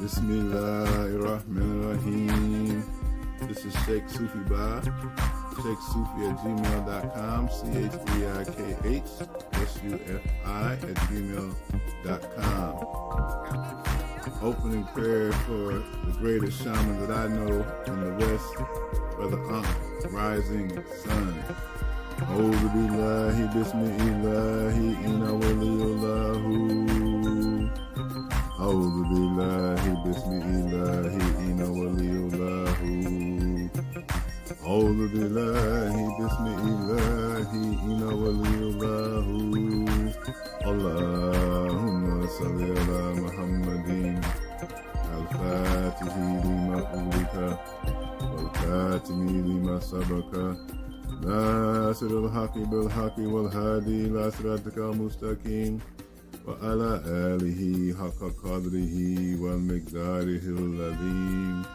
Bismillahirrahmanirrahim. This is Sheikh Sufi Ba. SheikhSufi@gmail.com. CHEIKHSUFI@gmail.com. Opening prayer for the greatest shaman that I know in the West, Brother Rising Sun. A'udhu billahi bismillahi inna waliyullahu. A'udhu billahi bismillahi inna waliyullahu. A'udhu billahi bismillahi inna waliyullahu. Allahumma salli ala Muhammadin al-Fatihi lima ulika wal-Khatimi lima sabaka Nasir al-Haqi bil-Haqi wal-Hadi ila siratika al-Mustaqim wa ala alihi haqqa qadrihi wal miqdarihi al-azim.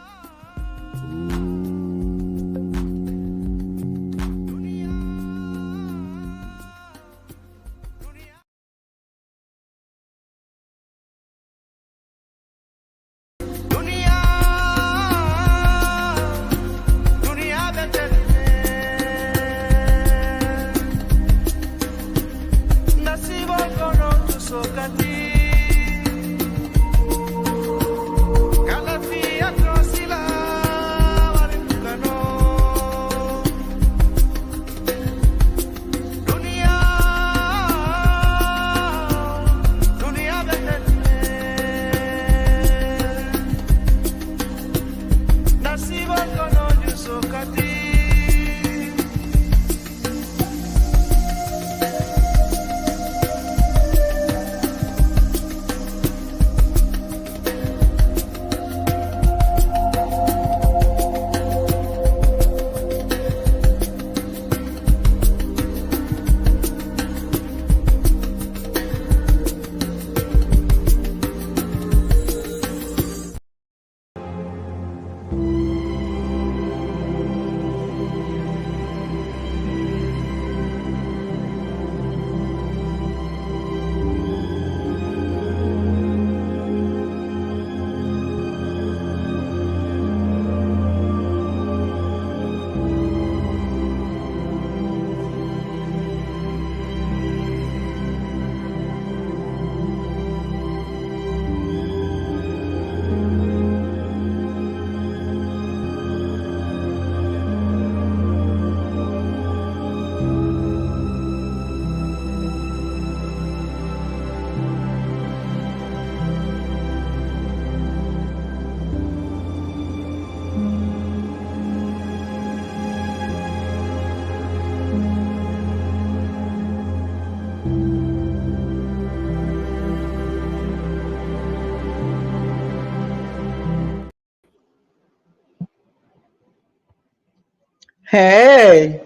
Hey,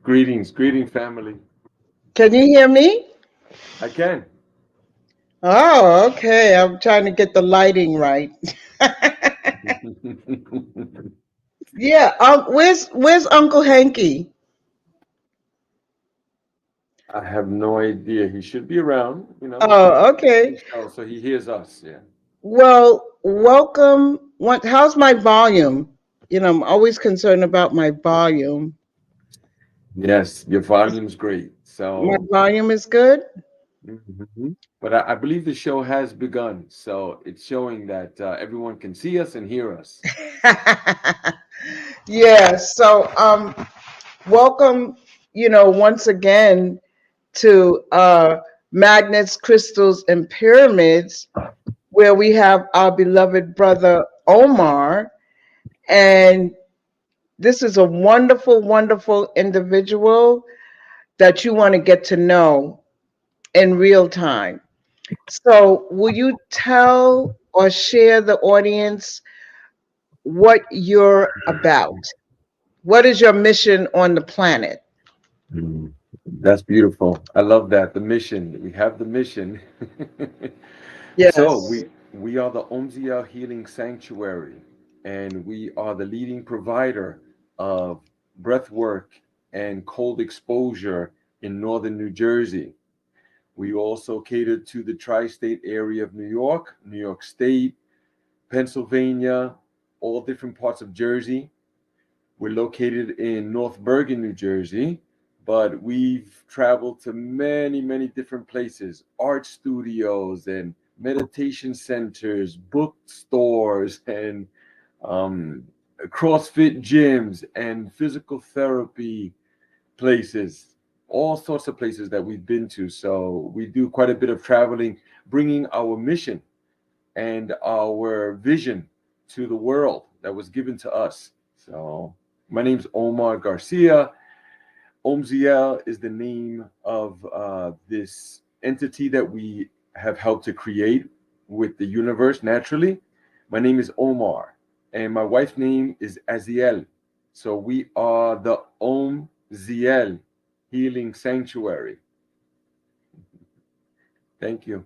Greetings, greeting family. Can you hear me? I can. Oh, okay. I'm trying to get the lighting right. Yeah. Where's Uncle Hanky? I have no idea. He should be around. He's Oh, on okay. the show, so he hears us. Yeah. Well, welcome. How's my volume? I'm always concerned about my volume. Yes, your volume's great. My So, volume is good. but I believe the show has begun. So it's showing that everyone can see us and hear us. Yeah. So, welcome. Once again to Magnets, Crystals, and Pyramids, where we have our beloved brother Omar. And this is a wonderful, wonderful individual that you want to get to know in real time. So, will you tell or share the audience what you're about? What is your mission on the planet? Mm. That's beautiful. I love that. The mission. We have the mission. So Yes. we are the Omzia Healing Sanctuary, and we are the leading provider of breath work and cold exposure in northern New Jersey. We also cater to the tri-state area of New York, New York State, Pennsylvania, all different parts of Jersey. We're located in North Bergen, New Jersey, but we've traveled to many, many different places, art studios and meditation centers, bookstores, and um, CrossFit gyms and physical therapy places, all sorts of places that we've been to. So we do quite a bit of traveling, bringing our mission and our vision to the world that was given to us. So, my name's Omar Garcia. Omziel is the name of this entity that we have helped to create with the universe naturally. My name is Omar, and my wife's name is Aziel. So, we are the Omziel Healing Sanctuary. Thank you.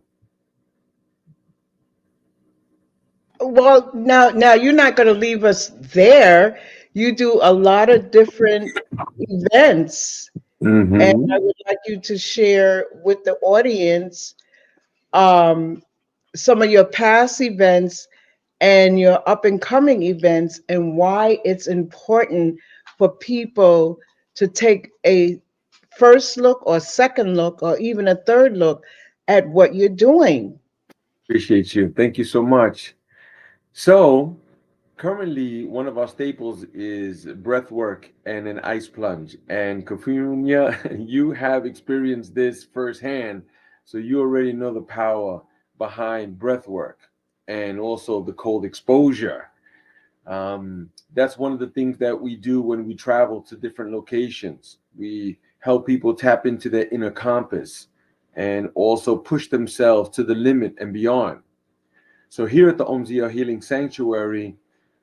Well, now you're not going to leave us there. You do a lot of different events, and I Mm-hmm. would like you to share with the audience um, some of your past events and your up and coming events, and why it's important for people to take a first look or second look or even a third look at what you're doing. Appreciate you. Thank you so much. So, currently, one of our staples is breath work and an ice plunge. And Kafunya, you have experienced this firsthand, so you already know the power behind breath work and also the cold exposure. That's one of the things that we do when we travel to different locations. We help people tap into their inner compass and also push themselves to the limit and beyond. So here at the Omzia Healing Sanctuary,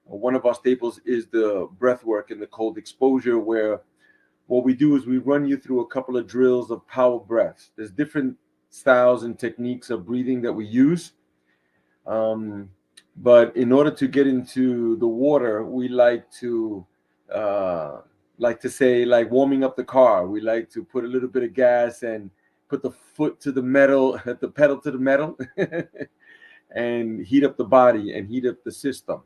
one of our staples is the breath work and the cold exposure, where what we do is we run you through a couple of drills of power breaths. There's different styles and techniques of breathing that we use. Um, but in order to get into the water, we uh, like to say, like warming up the car. We like to put a little bit of gas and put the foot to the metal, the pedal to the metal, and heat up the body and heat up the system.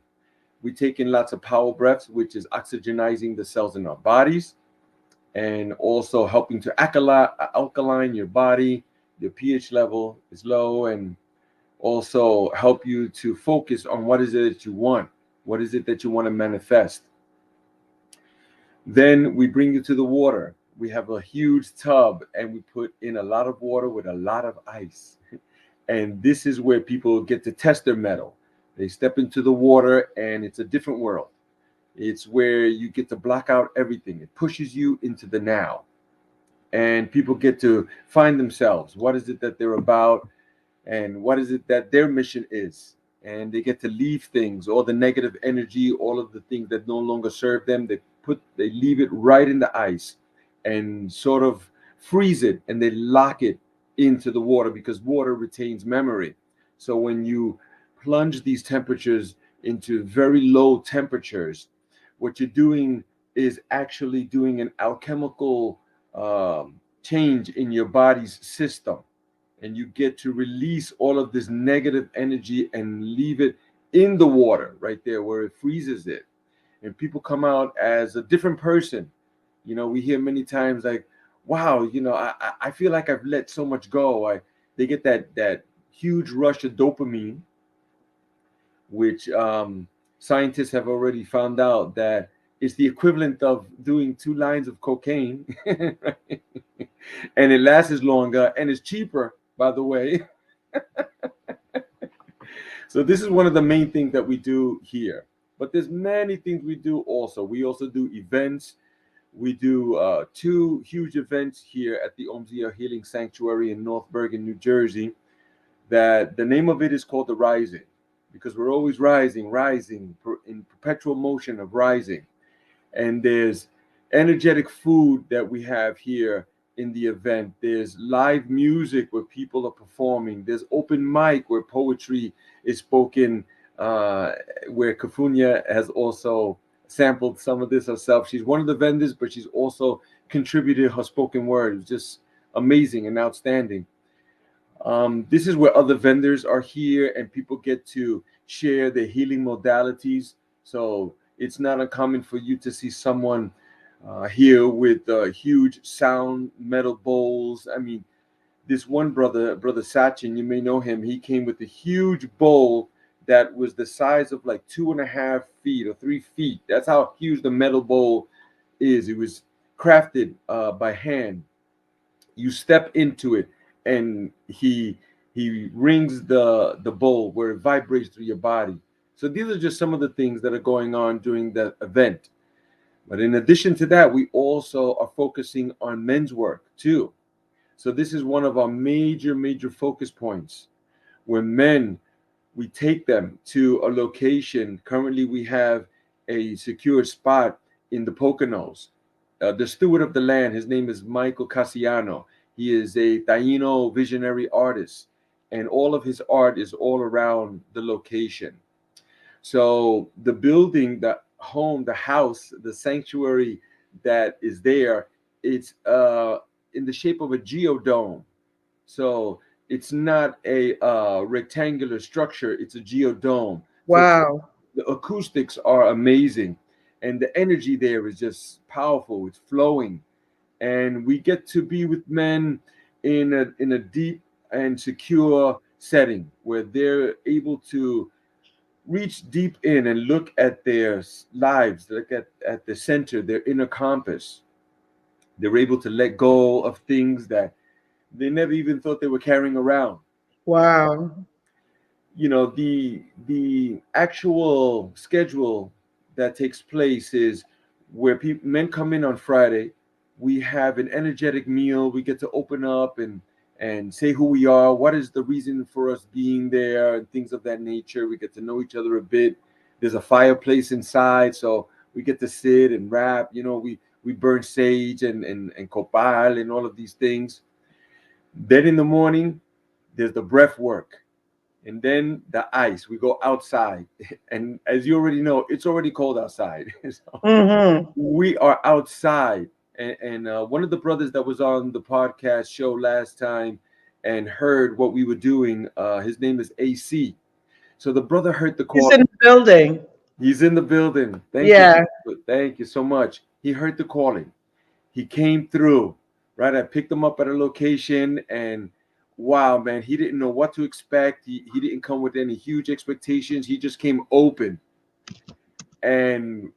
We take in lots of power breaths, which is oxygenizing the cells in our bodies and also helping to alkaline your body. Your pH level is low, and also help you to focus on what is it that you want. What is it that you want to manifest? Then we bring you to the water. We have a huge tub and we put in a lot of water with a lot of ice. And this is where people get to test their metal. They step into the water and it's a different world. It's where you get to block out everything. It pushes you into the now. And people get to find themselves. What is it that they're about? And what is it that their mission is? And they get to leave things, all the negative energy, all of the things that no longer serve them. They leave it right in the ice. and sort of freeze it, and they lock it into the water because water retains memory. So when you plunge these temperatures into very low temperatures, what you're doing is actually doing an alchemical change in your body's system, and you get to release all of this negative energy and leave it in the water right there where it freezes it, and people come out as a different person. We hear many times like, wow, I feel like I've let so much go. They get that huge rush of dopamine, which scientists have already found out that it's the equivalent of doing 2 lines of cocaine. Right? And it lasts longer and it's cheaper, by the way. So this is one of the main things that we do here. But there's many things we do also. We also do events. We do 2 huge events here at the Omzia Healing Sanctuary in North Bergen, New Jersey. That the name of it is called the Rising, because we're always rising, in perpetual motion of rising. And there's energetic food that we have here in the event. There's live music where people are performing. There's open mic where poetry is spoken, where Kafunya has also sampled some of this herself. She's one of the vendors, but she's also contributed her spoken word. It's just amazing and outstanding. This is where other vendors are here and people get to share their healing modalities. So it's not uncommon for you to see someone here with huge sound metal bowls. I mean, this one brother Sachin, you may know him, he came with a huge bowl that was the size of like 2.5 feet or 3 feet. That's how huge the metal bowl is. It was crafted by hand. You step into it and he rings the bowl where it vibrates through your body. So these are just some of the things that are going on during the event. But in addition to that, we also are focusing on men's work too. So this is one of our major focus points, where men, we take them to a location. Currently, we have a secure spot in the Poconos. The steward of the land, his name is Michael Cassiano. He is a Taino visionary artist, and all of his art is all around the location. So the building, the home, the house, the sanctuary that is there, it's in the shape of a geodome. So it's not a rectangular structure, it's a geodome. So Wow. the acoustics are amazing, and the energy there is just powerful. It's flowing, and we get to be with men in a deep and secure setting where they're able to reach deep in and look at their lives, look at the center, their inner compass. They're able to let go of things that they never even thought they were carrying around. Wow. The actual schedule that takes place is where men come in on Friday. We have an energetic meal. We get to open up and say who we are, what is the reason for us being there, and things of that nature. We get to know each other a bit. There's a fireplace inside, so we get to sit and rap. We burn sage and copal and all of these things. Then in the morning, there's the breath work. And then the ice. We go outside. And as you already know, it's already cold outside. So Mm-hmm. we are outside. And one of the brothers that was on the podcast show last time and heard what we were doing, his name is AC. So the brother heard the He's call. in the building. He's in the building. Thank you. Yeah. Thank you so much. He heard the calling. He came through, right? I picked him up at a location, and wow, man, he didn't know what to expect. He didn't come with any huge expectations. He just came open. And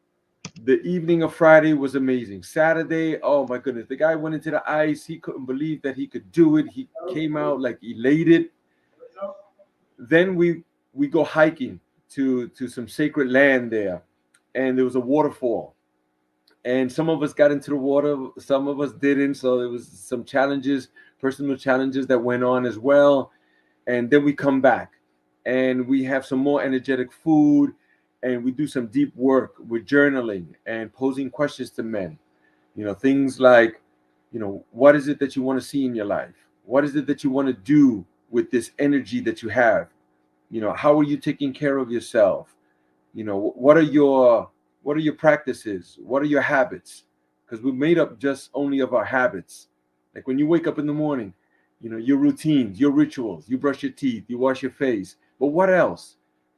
the evening of Friday was amazing. Saturday, oh my goodness, the guy went into the ice. He couldn't believe that he could do it. He came out like elated. Then we go hiking to some sacred land there, and there was a waterfall. And some of us got into the water, some of us didn't. So there was some challenges, personal challenges that went on as well. And then we come back and we have some more energetic food, and we do some deep work with journaling and posing questions to men. Things like, what is it that you want to see in your life? What is it that you want to do with this energy that you have? How are you taking care of yourself? What are your practices? What are your habits? Because we're made up just only of our habits. Like when you wake up in the morning, your routines, your rituals, you brush your teeth, you wash your face. But what else?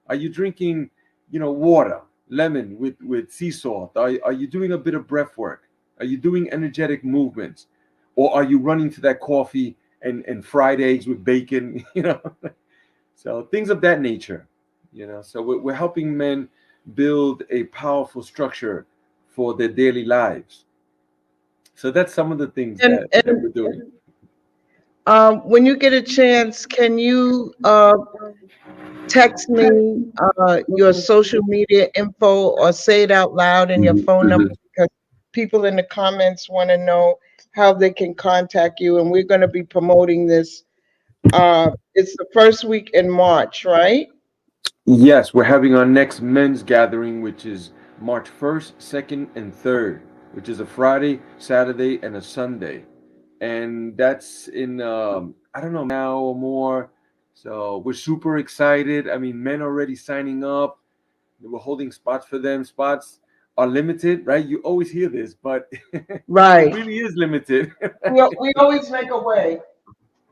Are you drinking, water, lemon with sea salt? Are you doing a bit of breath work? Are you doing energetic movements? Or are you running to that coffee and fried eggs with bacon? So things of that nature. So we're helping men build a powerful structure for their daily lives. So that's some of the things And that we're doing. when you get a chance, can you text me your social media info or say it out loud and your Mhm, phone number, mhm. because people in the comments want to know how they can contact you, and we're going to be promoting this. It's the first week in March, right? Yes, we're having our next men's gathering, which is March 1st, 2nd, and 3rd, which is a Friday, Saturday, and a Sunday. And that's in, I don't know, now or more. So we're super excited. I mean, men are already signing up. We're holding spots for them. Spots are limited, right? You always hear this, but it Right. really is limited. We always make a way.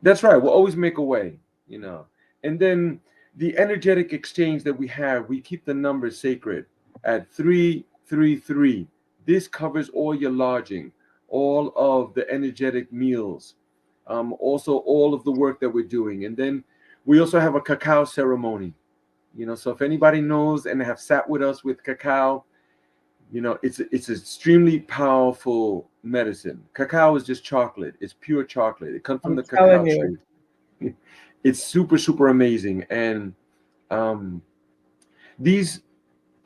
That's right. We'll always make a way, you know. And then the energetic exchange that we have, we keep the numbers sacred at 333. This covers all your lodging, all of the energetic meals, also all of the work that we're doing. And then we also have a cacao ceremony. So if anybody knows and have sat with us with cacao, it's extremely powerful medicine. Cacao is just chocolate. It's pure chocolate. It comes from I'm the cacao telling you. tree. It's super, super amazing. And um, these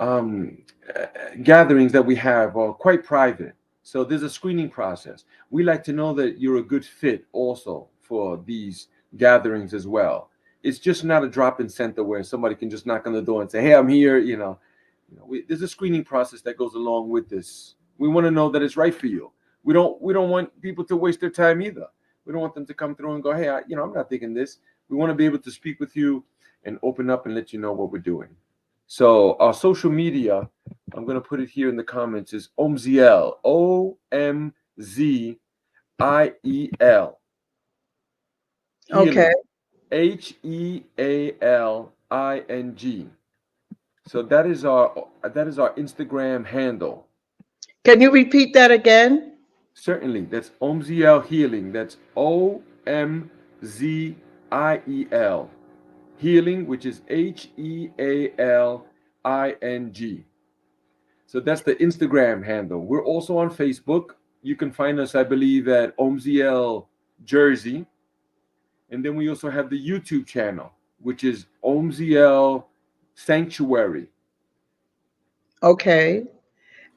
um, uh, gatherings that we have are quite private. So there's a screening process. We like to know that you're a good fit also for these gatherings as well. It's just not a drop-in center where somebody can just knock on the door and say, "Hey, I'm here." There's a screening process that goes along with this. We want to know that it's right for you. We don't want people to waste their time either. We don't want them to come through and go, "Hey, I'm not thinking this." We want to be able to speak with you and open up and let you know what we're doing. So our social media, I'm gonna put it here in the comments, is OMZIEL, OMZIEL, Okay. healing, HEALING. So that is our Instagram handle. Can you repeat that again? Certainly, that's OMZIEL healing. That's OMZIEL healing, which is HEALING. So that's the Instagram handle. We're also on Facebook. You can find us, I believe, at OMZL Jersey. And then we also have the YouTube channel, which is OMZL Sanctuary. Okay. And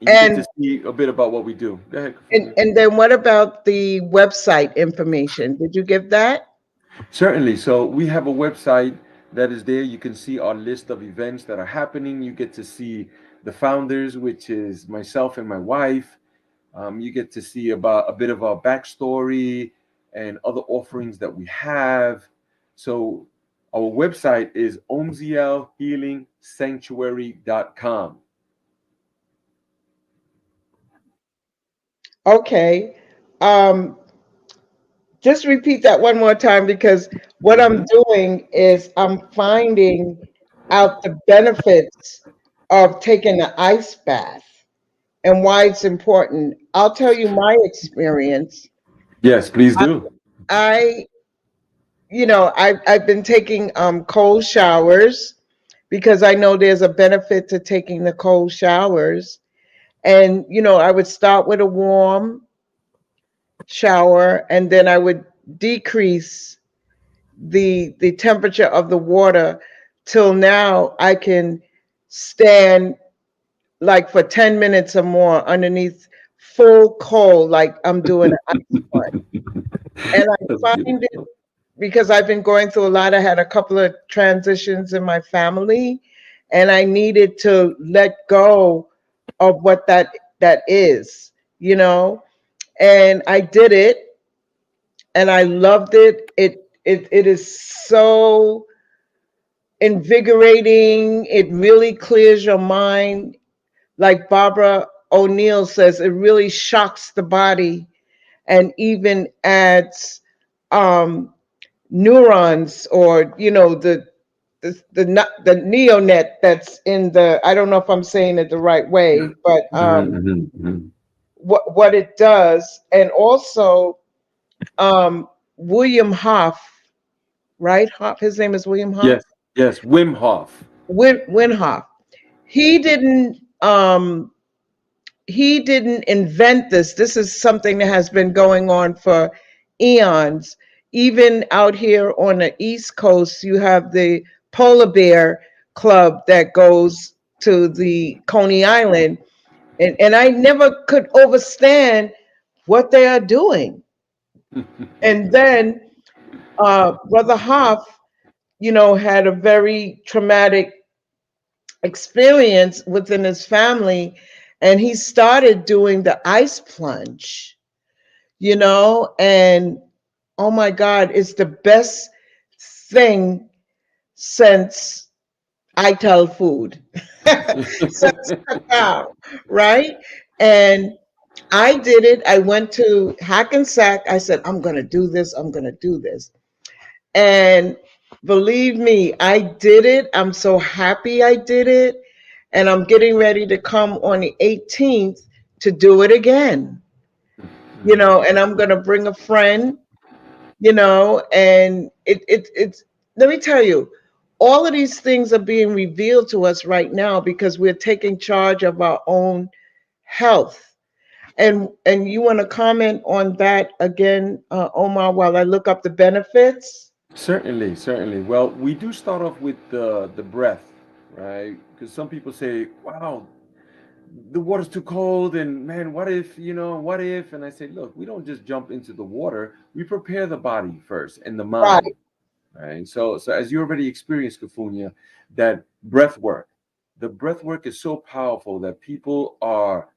you get to And see a bit about what we do. Go ahead, and, Kafumi. and then what about the website information? Did you give that? Certainly. So we have a website that is there. You can see our list of events that are happening. You get to see the founders, which is myself and my wife. You get to see about a bit of our backstory and other offerings that we have. So our website is omzlhealingsanctuary.com. Okay. Um, just repeat that one more time, because what I'm Mhm. doing is I'm finding out the benefits of taking an ice bath and why it's important. I'll tell you my experience. Yes, please I, do. I I've been taking cold showers because I know there's a benefit to taking the cold showers. And I would start with a warm shower, and then I would decrease the temperature of the water till now I can stand like for 10 minutes or more underneath full cold, like I'm doing an ice plunge. And That's I find it, beautiful. because I've been going through a lot. I had a couple of transitions in my family, and I needed to let go of what that is, you know. and I did it, and I loved it. It is so invigorating. It really clears your mind. Like Barbara O'Neill says, it really shocks the body and even adds um, neurons, or the neonet that's in the, I don't know if I'm saying it the right way, but what it does. And also William Hoff, right? Hoff, his name is William Hoff. Yes, yes, Wim Hof. Hoff. He didn't he didn't invent this. This is something that has been going on for eons. Even out here on the East Coast, you have the Polar Bear Club that goes to the Coney Island. And I never could understand what they are doing. And then Brother Hoff, had a very traumatic experience within his family, and he started doing the ice plunge, and oh my God, it's the best thing since I tell food, since cacao, right? And I did it. I went to Hackensack. I said, I'm going to do this. I'm going to do this. And believe me, I did it. I'm so happy I did it. And I'm getting ready to come on the 18th to do it again, and I'm going to bring a friend, and it's, let me tell you, all of these things are being revealed to us right now because we're taking charge of our own health. And you want to comment on that again, Omar, while I look up the benefits? Certainly, certainly. Well, we do start off with the breath, right? Because some people say, "Wow, the water's too cold," and man, what if, what if? And I say, look, we don't just jump into the water. We prepare the body first and the mind, Right. right? So as you already experienced, Kafunya, that breath work, the breath work is so powerful that people are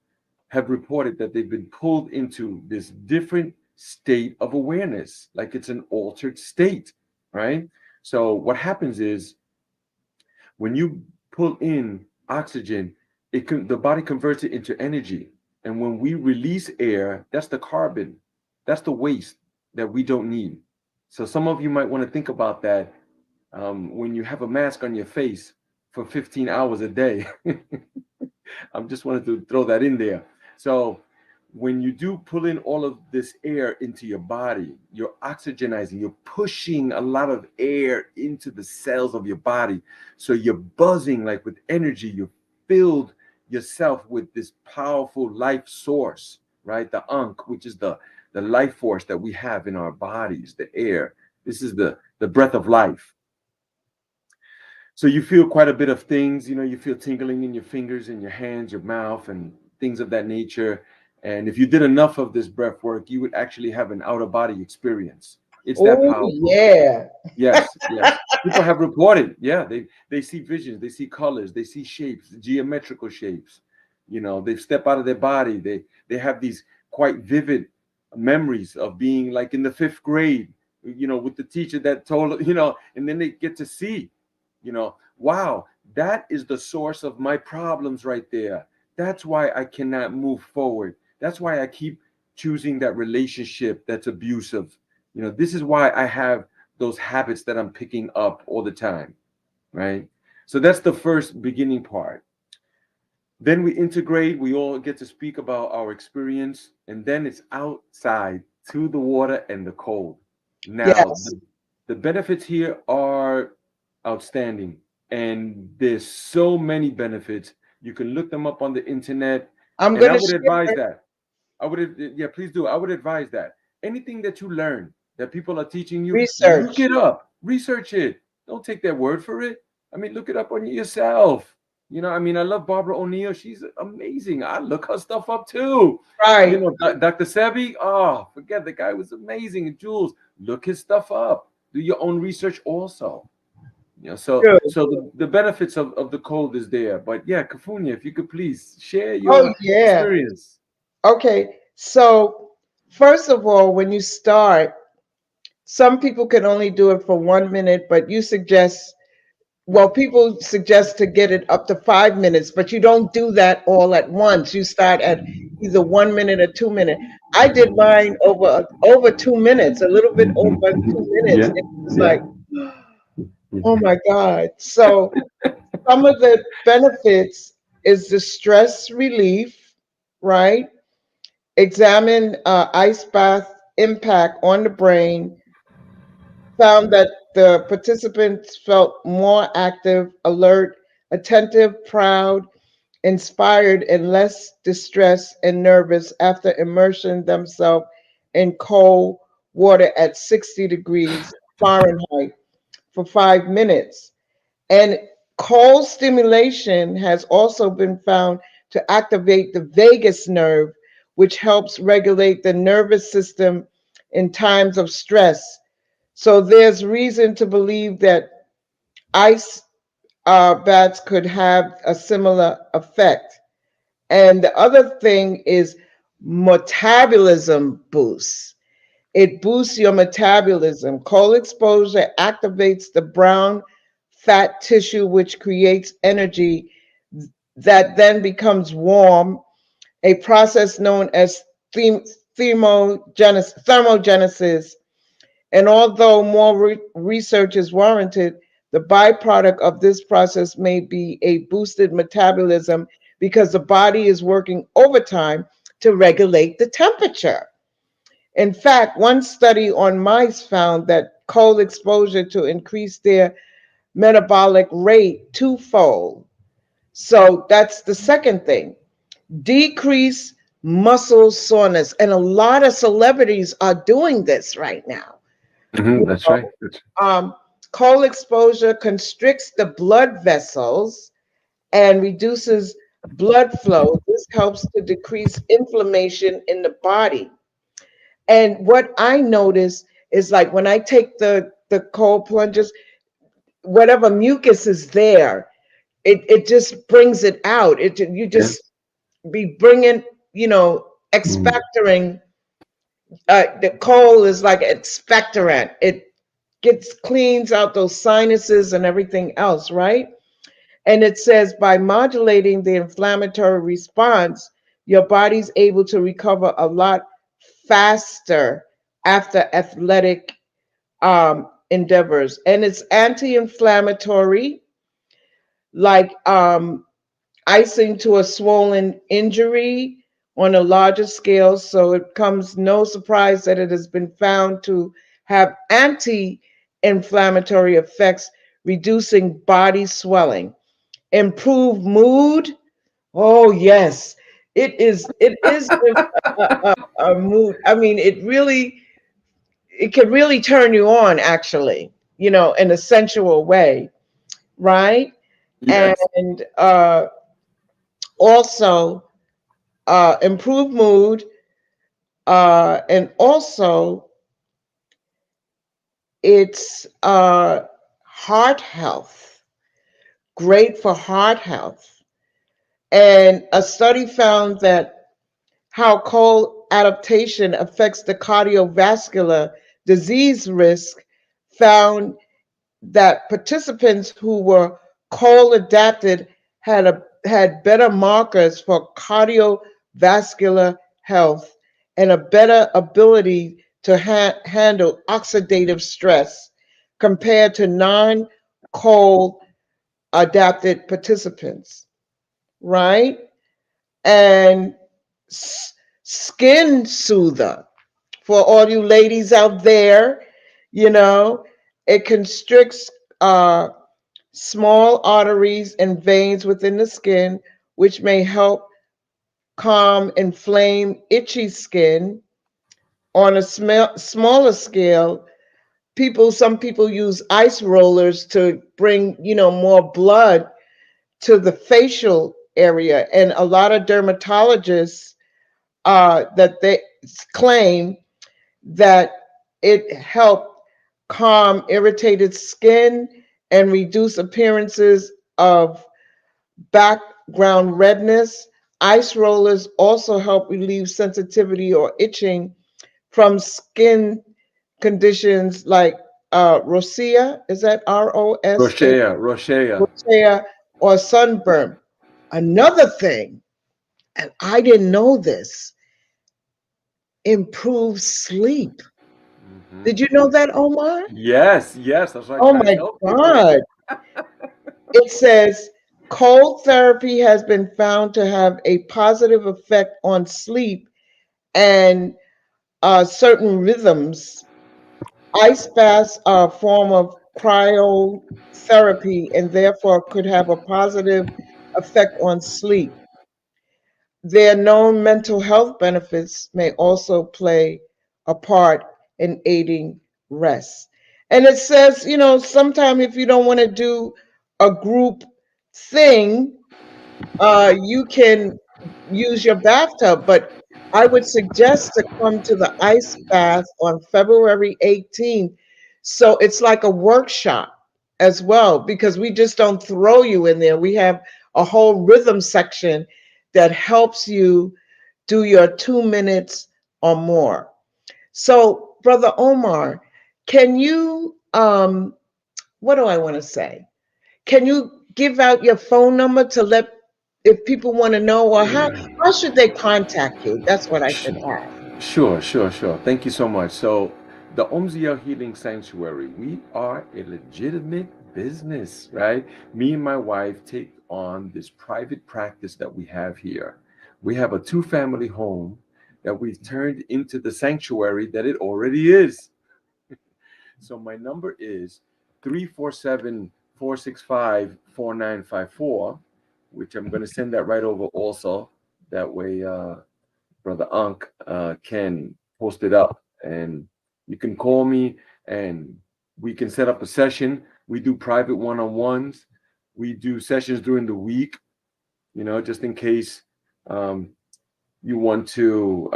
have reported that they've been pulled into this different state of awareness, like it's an altered state, right? So what happens is when you pull in oxygen, the body converts it into energy. And when we release air, that's the carbon, that's the waste that we don't need. So some of you might want to think about that when you have a mask on your face for 15 hours a day. I just wanted to throw that in there. So when you do pull in all of this air into your body, you're oxygenizing, you're pushing a lot of air into the cells of your body. So you're buzzing like with energy. You filled yourself with this powerful life source, right? The Ankh, which is the life force that we have in our bodies, the air. This is the breath of life. So you feel quite a bit of things, you feel tingling in your fingers and your hands, your mouth, and things of that nature. And if you did enough of this breath work, you would actually have an outer body experience. It's that Oh, powerful. yeah. Yes, yes. People have reported, yeah, they see visions, they see colors, they see shapes, geometrical shapes. They step out of their body. They have these quite vivid memories of being like in the fifth grade, with the teacher that told, and then they get to see, wow, that is the source of my problems right there. That's why I cannot move forward. That's why I keep choosing that relationship that's abusive. This is why I have those habits that I'm picking up all the time, right? So that's the first beginning part. Then we integrate, we all get to speak about our experience, and then it's outside to the water and the cold. Now, Yes. the benefits here are outstanding, and there's so many benefits. You can look them up on the internet, I'm and going I to would share advise it. that. Yeah, please do. I would advise that. Anything that you learn that people are teaching you, look Research. it up, research it. Don't take their word for it. I mean, look it up on yourself. I love Barbara O'Neill. She's amazing. I look her stuff up too. Right. Dr. Sebi, oh, forget the guy was amazing. And Jules, look his stuff up. Do your own research also. So True. the benefits of the cold is there. But yeah, Kafunya, if you could please share Oh, your yeah. experience. Okay. So First of all, when you start, some people can only do it for 1 minute, but you suggest, well, people suggest to get it up to 5 minutes, but you don't do that all at once. You start at either 1 minute or 2 minutes. I did mine over 2 minutes, a little bit over 2 minutes. Yeah, It was yeah. like, oh my God. So some of the benefits is the stress relief, right? Examine ice bath impact on the brain, found that the participants felt more active, alert, attentive, proud, inspired, and less distressed and nervous after immersing themselves in cold water at 60 degrees Fahrenheit for 5 minutes. And cold stimulation has also been found to activate the vagus nerve, which helps regulate the nervous system in times of stress. So there's reason to believe that ice baths could have a similar effect. And the other thing is metabolism boosts. It boosts your metabolism. Cold exposure activates the brown fat tissue, which creates energy that then becomes warm, a process known as thermogenesis. And although more research is warranted, the byproduct of this process may be a boosted metabolism because the body is working overtime to regulate the temperature. In fact, one study on mice found that cold exposure to increase their metabolic rate twofold. So that's the second thing. Decrease muscle soreness. And a lot of celebrities are doing this right now. You That's know, right. That's cold exposure constricts the blood vessels and reduces blood flow. This helps to decrease inflammation in the body. And what I notice is like when I take the cold plunges, whatever mucus is there, it just brings it out. It you yeah. just be bringing, Mm. expectoring. The cold is like expectorant. It gets cleans out those sinuses and everything else, right? And it says by modulating the inflammatory response, your body's able to recover a lot faster after athletic endeavors. And it's anti-inflammatory, like icing to a swollen injury on a larger scale. So it comes no surprise that it has been found to have anti-inflammatory effects, reducing body swelling, improve mood. Oh yes, it is. It is a mood. I mean, it can really turn you on, actually. In a sensual way, right? Yes. And also improve mood, and also it's heart health. Great for heart health. And a study found that how cold adaptation affects the cardiovascular disease risk, found that participants who were cold adapted had better markers for cardiovascular health and a better ability to handle oxidative stress compared to non-cold adapted participants, right? And skin soother for all you ladies out there, you know, it constricts small arteries and veins within the skin, which may help calm inflamed, itchy skin. On a smaller scale, some people use ice rollers to bring, more blood to the facial area. And a lot of dermatologists that they claim that it helped calm irritated skin and reduce appearances of background redness. Ice rollers also help relieve sensitivity or itching from skin conditions like rosacea. Is that ROSA? Roshea. Rosacea or sunburn. Another thing, and I didn't know this, improves sleep. Hmm. Did you know that, Omar? Yes, yes. That's what I Oh try to my tell people. God. It says cold therapy has been found to have a positive effect on sleep and certain rhythms. Ice baths are a form of cryotherapy and therefore could have a positive effect on sleep. Their known mental health benefits may also play a part in aiding rest. And it says, sometimes if you don't want to do a group thing, you can use your bathtub, but I would suggest to come to the ice bath on February 18th. So it's like a workshop as well, because we just don't throw you in there. We have a whole rhythm section that helps you do your 2 minutes or more. So, Brother Omar, can you, what do I want to say? Can you give out your phone number to let if people want to know, or how should they contact you? That's what I Sh- should ask. Sure, sure, sure. Thank you so much. So, the Omzia Healing Sanctuary, we are a legitimate business, right? Me and my wife take on this private practice that we have here. We have a two-family home that we've turned into the sanctuary that it already is. So, my number is 347-465-4954, which I'm going to send that right over also. That way, Brother Ankh can post it up, and you can call me and we can set up a session. We do private one-on-ones. We do sessions during the week, just in case um, you want to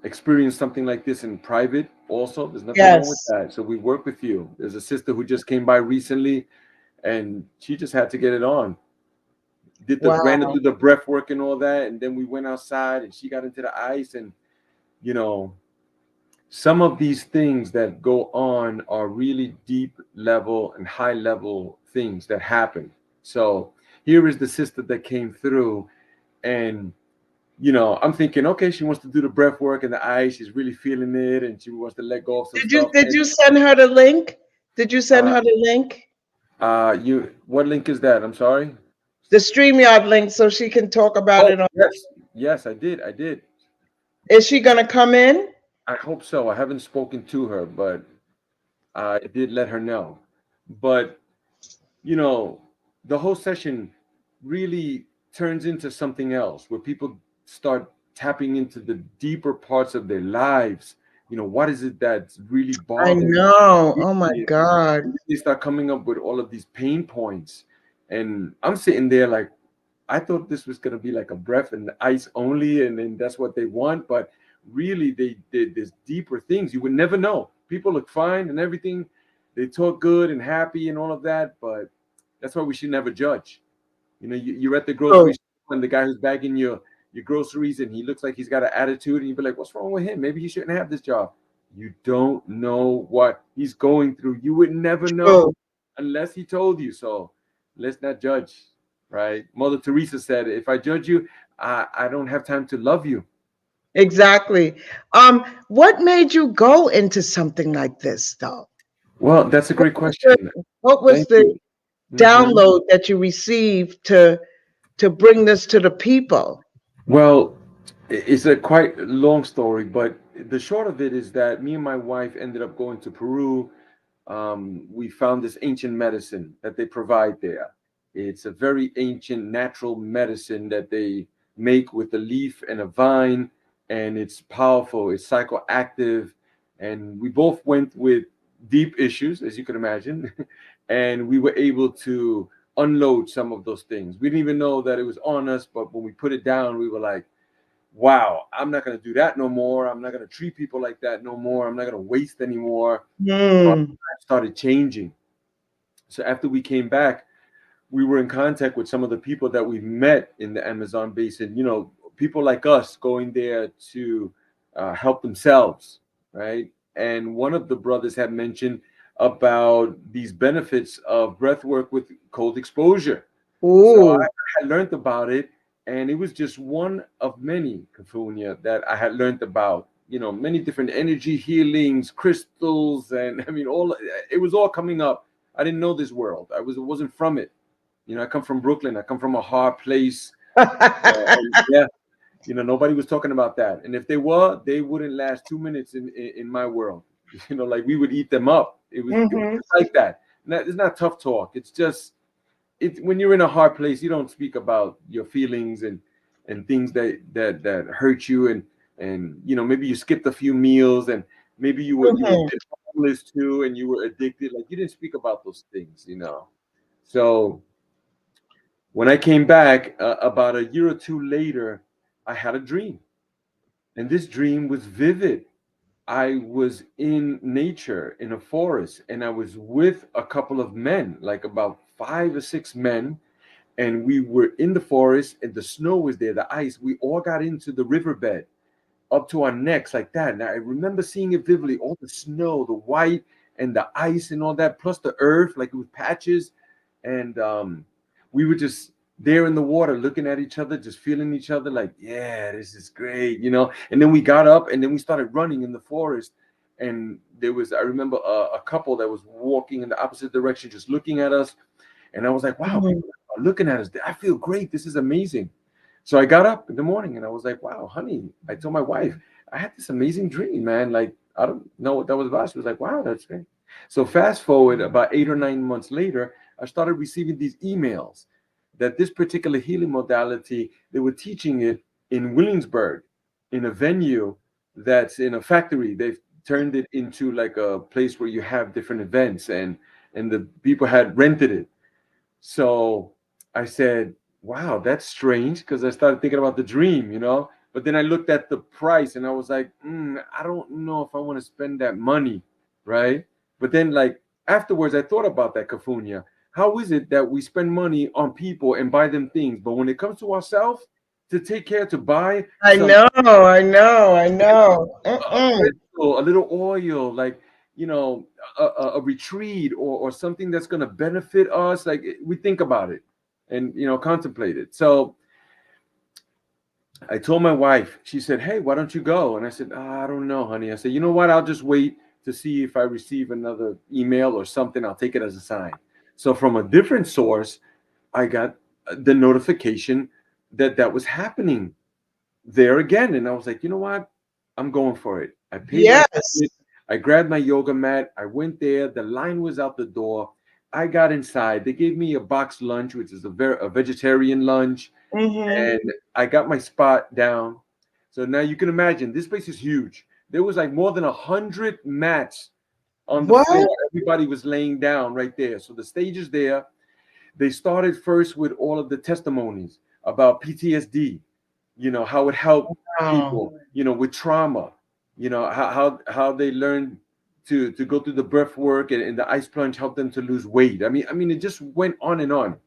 experience something like this in private. Also, there's nothing wrong with Yes. that. So we work with you. There's a sister who just came by recently, and she just had to get it on. Ran it Wow. through the breath work and all that, and then we went outside, and she got into the ice, and you know, some of these things that go on are really deep level and high level things that happen. So here is the sister that came through, and I'm thinking, okay, she wants to do the breath work and the ice. She's really feeling it, and she wants to let go of some Did you stuff. did And you send her the link? Did you send uh, her the link? what link is that? I'm sorry. The StreamYard link so she can talk about Oh it on. yes, yes, I did. Is she gonna come in? I hope so. I haven't spoken to her, but I did let her know. But you know, the whole session really turns into something else where people start tapping into the deeper parts of their lives. What is it that's really I bothering know. you? Oh my God. They start coming up with all of these pain points. And I'm sitting there like, I thought this was going to be like a breath and ice only, and then that's what they want. But really, there's deeper things you would never know. People look fine and everything, they talk good and happy and all of that, but that's why we should never judge. You're at the grocery Oh, store and the guy who's bagging your groceries, and he looks like he's got an attitude, and you be like, "What's wrong with him? Maybe he shouldn't have this job." You don't know what he's going through. You would never know true. unless he told you. So let's not judge, right? Mother Teresa said, "If I judge you, I don't have time to love you." Exactly. What made you go into something like this, though? Well, that's a What great was the, question. what was Thank the you. Hmm. download that you received to bring this to the people? Well, it's a quite long story, but the short of it is that me and my wife ended up going to Peru. We found this ancient medicine that they provide there. It's a very ancient natural medicine that they make with a leaf and a vine, and it's powerful, it's psychoactive. And we both went with deep issues, as you can imagine, and we were able to unload some of those things. We didn't even know that it was on us, but when we put it down, we were like, wow, I'm not going to do that no more. I'm not going to treat people like that no more. I'm not going to waste anymore. Our Hmm. lives started changing. So after we came back, we were in contact with some of the people that we met in the Amazon basin. People like us going there to help themselves. right? And one of the brothers had mentioned about these benefits of breath work with cold exposure. So I Ooh. had learned about it, and it was just one of many, Kafunia, that I had learned about. Many different energy healings, crystals, and I mean, all it was all coming up. I didn't know this world. Wasn't from it. I come from Brooklyn. I come from a hard place. And yeah, nobody was talking about that. And if they were, they wouldn't last 2 minutes in my world. Like we would eat them up. It was Hmm. just like that. It's not tough talk. It's just when you're in a hard place, you don't speak about your feelings and things that hurt you, and maybe you skipped a few meals, and maybe you were a Hmm. bit homeless too, and you were addicted. Like you didn't speak about those things. So when I came back about a year or two later, I had a dream, and this dream was vivid. I was in nature in a forest, and I was with a couple of men, like about 5 or 6 men, and we were in the forest, and the snow was there, the ice. We all got into the riverbed up to our necks like that. And I remember seeing it vividly, all the snow, the white and the ice and all that, plus the earth, like it was patches. And we were just there in the water looking at each other, just feeling each other like, yeah, this is great. And then we got up, and then we started running in the forest. And there was, I remember a couple that was walking in the opposite direction, just looking at us. And I was like, wow, Hmm. people are looking at us. I feel great. This is amazing. So I got up in the morning, and I was like, wow, honey, I told my wife, I had this amazing dream, man. Like, I don't know what that was about. She was like, wow, that's great. So fast forward about 8 or 9 months later, I started receiving these emails that this particular healing modality, they were teaching it in Williamsburg, in a venue that's in a factory. They've turned it into like a place where you have different events, and the people had rented it. So I said, wow, that's strange, because I started thinking about the dream. But then I looked at the price, and I was like, I don't know if I want to spend that money, right? But then, like, afterwards, I thought about that, Kafunya. How is it that we spend money on people and buy them things, but when it comes to ourselves, to take care, to buy I some know, I know, I know. Mm-mm. crystal, a little oil, like, you know, a retreat, or something that's going to benefit us. Like we think about it and contemplate it. So I told my wife. She said, "Hey, why don't you go?" And I said, "I don't know, honey." I said, "You know what? I'll just wait to see if I receive another email or something. I'll take it as a sign." So from a different source, I got the notification that that was happening there again. And I was like, you know what? I'm going for it. I paid my Yes. ticket. I grabbed my yoga mat. I went there. The line was out the door. I got inside. They gave me a box lunch, which is a vegetarian lunch, Hmm. and I got my spot down. So now you can imagine this place is huge. There was like more than 100 mats on the floor. What? Everybody was laying down right there. So the stage is there. They started first with all of the testimonies about PTSD, how it helped Wow. people, with trauma, how they learned to go through the breath work, and the ice plunge helped them to lose weight. I mean, it just went on and on.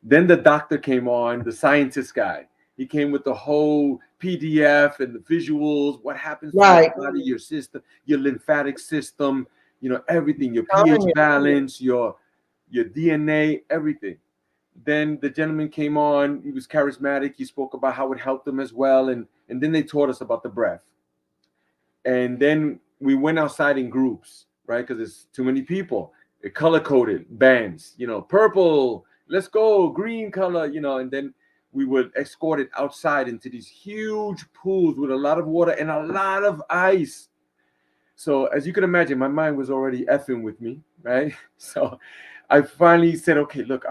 Then the doctor came on, the scientist guy. He came with the whole PDF and the visuals, what happens to your Right. body, your system, your lymphatic system, everything, your pH Telling you. balance, your DNA, everything. Then the gentleman came on. He was charismatic. He spoke about how it helped him as well, and then they taught us about the breath. And then we went outside in groups, right? Because there's too many people. It color coded bands, purple, let's go, green color, and then we were escorted outside into these huge pools with a lot of water and a lot of ice. So as you can imagine, my mind was already effing with me, right? So I finally said, okay, look,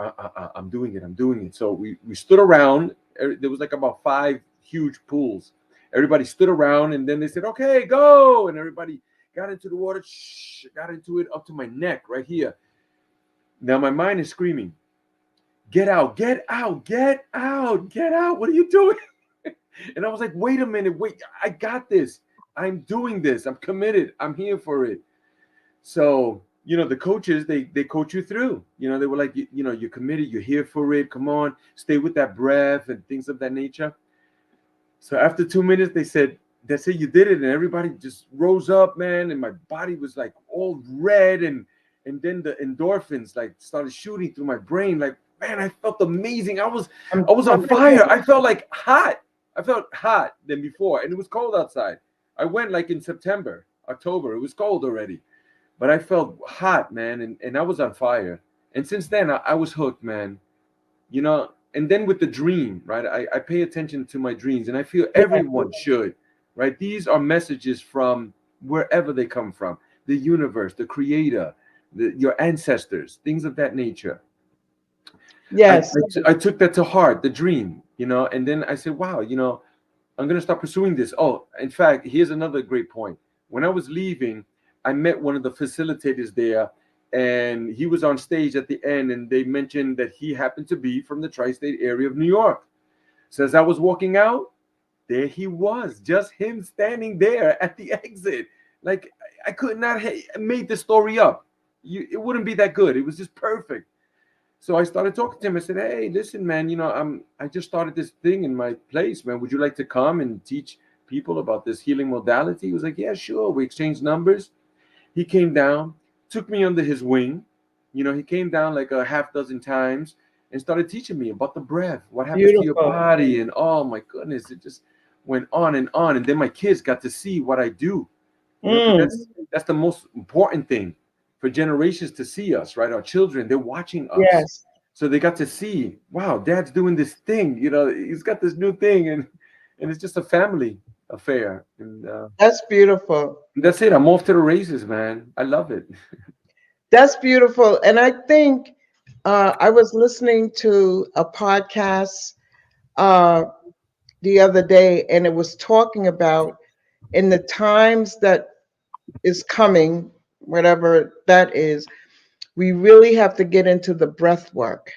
I'm doing it. I'm doing it. So we stood around. There was like about 5 huge pools. Everybody stood around, and then they said, okay, go. And everybody got into the water, got into it up to my neck right here. Now my mind is screaming, get out, get out, get out, get out. What are you doing? And I was like, wait a minute, wait, I got this. I'm doing this. I'm committed. I'm here for it. So, the coaches, they coach you through. They were like, you're committed, you're here for it. Come on, stay with that breath and things of that nature. So after 2 minutes, they said, that's it, you did it, and everybody just rose up, man, and my body was like all red, and then the endorphins like started shooting through my brain, like, man, I felt amazing. I'm I was on telling fire. you. I felt like hot. I felt hot than before, and it was cold outside. I went like in September, October. It was cold already, but I felt hot, man, and I was on fire. And since then, I was hooked, man. You know, and then with the dream, right? I pay attention to my dreams, and I feel Yeah. everyone should, right? These are messages from wherever they come from, the universe, the creator, your ancestors, things of that nature. Yes. I took that to heart, the dream, you know, and then I said, wow, you know, I'm going to start pursuing this. Oh, in fact, here's another great point. When I was leaving, I met one of the facilitators there, and he was on stage at the end, and they mentioned that he happened to be from the tri-state area of New York. So as I was walking out, there he was, just him standing there at the exit. Like, I could not have made the story up. It wouldn't be that good. It was just perfect. So I started talking to him. I said, "Hey, listen, man. You know, I just started this thing in my place, man. Would you like to come and teach people about this healing modality?" He was like, "Yeah, sure." We exchanged numbers. He came down, took me under his wing. You know, he came down like a half dozen times and started teaching me about the breath, what happens to your Beautiful. body, and oh my goodness, it just went on and on. And then my kids got to see what I do. You know, because Mm. that's the most important thing for generations to see us, right? Our children, they're watching us, Yes. so they got to see, wow, Dad's doing this thing. You know, he's got this new thing, and it's just a family affair. And That's beautiful. that's it. I'm off to the races, man. I love it. That's beautiful. And I think I was listening to a podcast uh, the other day, and it was talking about in the times that is coming, whatever that is, we really have to get into the breath work.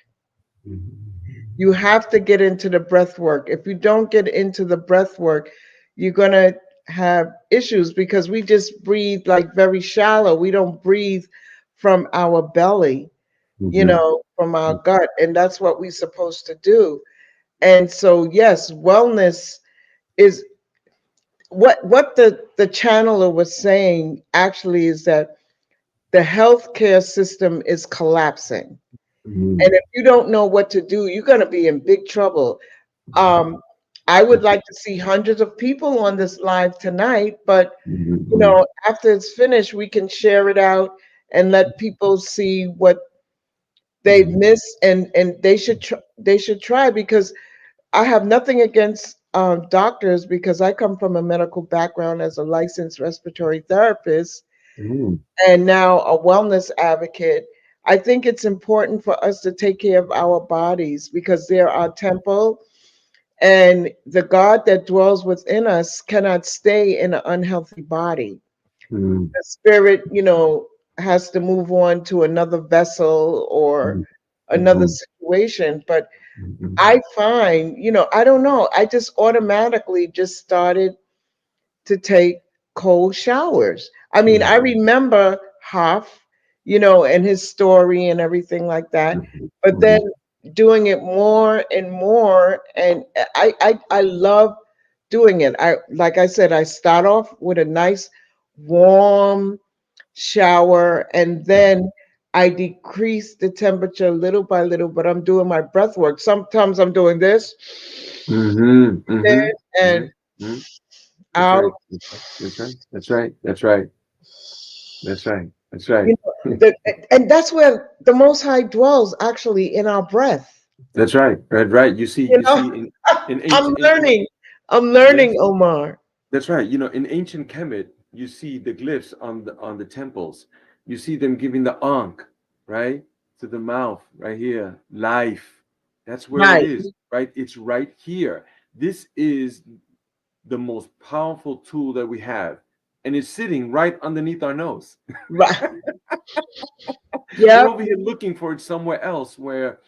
You have to get into the breath work. If you don't get into the breath work, you're going to have issues because we just breathe like very shallow. We don't breathe from our belly, Mhm. from our gut. And that's what we're supposed to do. And so, yes, wellness is what the channeler was saying actually is that the healthcare system is collapsing. And Mhm. if you don't know what to do, you're going to be in big trouble. Um, I would like to see hundreds of people on this live tonight, but Mhm. after it's finished, we can share it out and let people see what they've Mhm. missed, and they should try because I have nothing against doctors because I come from a medical background as a licensed respiratory therapist Mhm. and now a wellness advocate. I think it's important for us to take care of our bodies because they're our temple, and the God that dwells within us cannot stay in an unhealthy body. Mhm. The spirit, has to move on to another vessel or Mhm. another Mhm. situation. But Mhm. I find, I don't know, I just automatically just started to take cold showers. I mean, I Mhm. remember Hoff, and his story and everything like that, Mhm. but then Mhm. doing it more and more, and I love doing it. I like I said, I start off with a nice warm shower, and then I decrease the temperature little by little, but I'm doing my breath work. Sometimes I'm doing this, Mhm. this, Mhm. and Mhm. Mhm. That's out. right. That's right. That's right. That's right. That's right. That's right. You know, and that's where the Most High dwells, actually, in our breath. That's right. Right. Right. You You know, see, in I'm ancient, learning. I'm yes, learning, Omar. that's right. You know, in ancient Kemet, you see the glyphs on the temples. You see them giving the ankh, right, to the mouth, right here, life. That's where it Right, is, right? It's right here. This is the most powerful tool that we have, and it's sitting right underneath our nose. right. We're Yep. over here looking for it somewhere else, where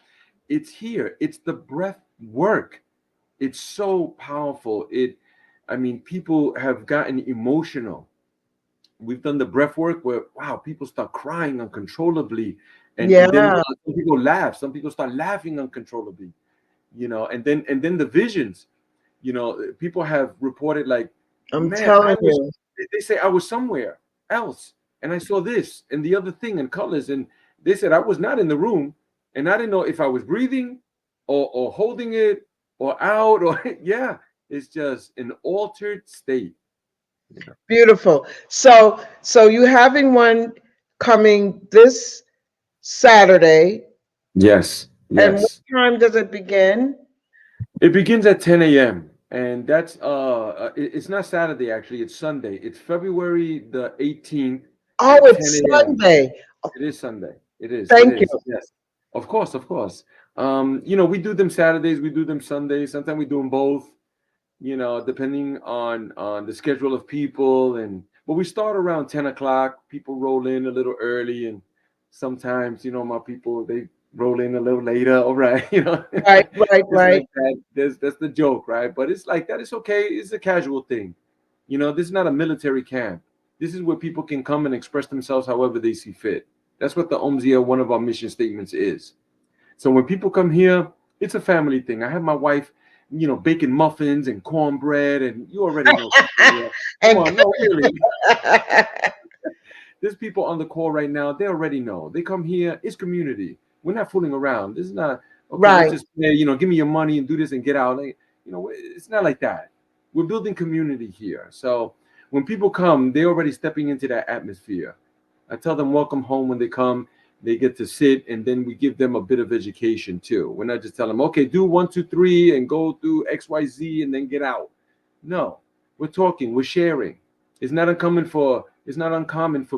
it's here. It's the breath work. It's so powerful. I mean, people have gotten emotional. We've done the breath work where, wow, people start crying uncontrollably, and then Yeah. some people laugh. Some people start laughing uncontrollably, and then the visions. People have reported like I'm Man, telling you. they say I was somewhere else and I saw this and the other thing and colors. And they said I was not in the room and I didn't know if I was breathing or holding it or out or, yeah, it's just an altered state. Beautiful. So you having one coming this Saturday, Yes, and what yes. time does it begin? It begins at 10 a.m. and that's it's not Saturday actually, it's Sunday. It's February the 18th Oh, at 10 it's a.m. Sunday. It is Sunday. It is. It Thank you. is. Yes. Of course. Of course. We do them Saturdays. We do them Sundays. Sometimes we do them both. Depending on the schedule of people, but we start around 10 o'clock. People roll in a little early, and sometimes my people they roll in a little later. All right, Right, right, it's right. like that. That's the joke, right? But it's like that. It's okay. It's a casual thing. This is not a military camp. This is where people can come and express themselves however they see fit. That's what the OMZIA, one of our mission statements is. So when people come here, it's a family thing. I have my wife, baking muffins and cornbread, and you already know. Cecilia. Come And on, no, really. There's people on the call right now. They already know. They come here. It's community. We're not fooling around. This is not okay. Let's right, just play, give me your money and do this and get out. It's not like that. We're building community here. So when people come, they're already stepping into that atmosphere. I tell them welcome home when they come. They get to sit, and then we give them a bit of education too. We're not just telling them, okay, do 1, 2, 3 and go through XYZ and then get out. No, we're talking, we're sharing. It's not uncommon for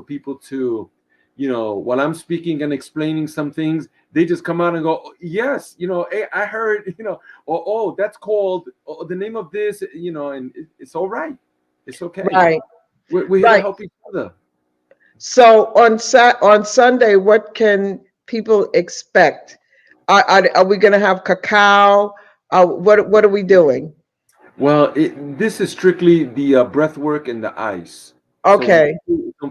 people to, while I'm speaking and explaining some things, they just come out and go, "Oh, yes, hey, I heard, or oh, that's called the name of this, and it's all right. It's okay. right, We're here to right. help each other. So on Sunday, what can people expect? Are we going to have cacao? What are we doing? Well, this is strictly the breath work and the ice. So when Okay,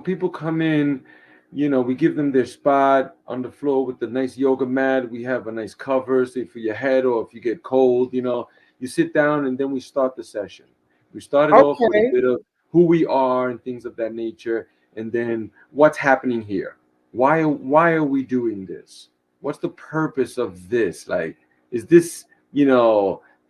people come in, we give them their spot on the floor with the nice yoga mat. We have a nice cover, say for your head, or if you get cold, you sit down and then we start the session. We start it off with a okay. bit of who we are and things of that nature, and then what's happening here. Why are we doing this? What's the purpose of this? Like, is this,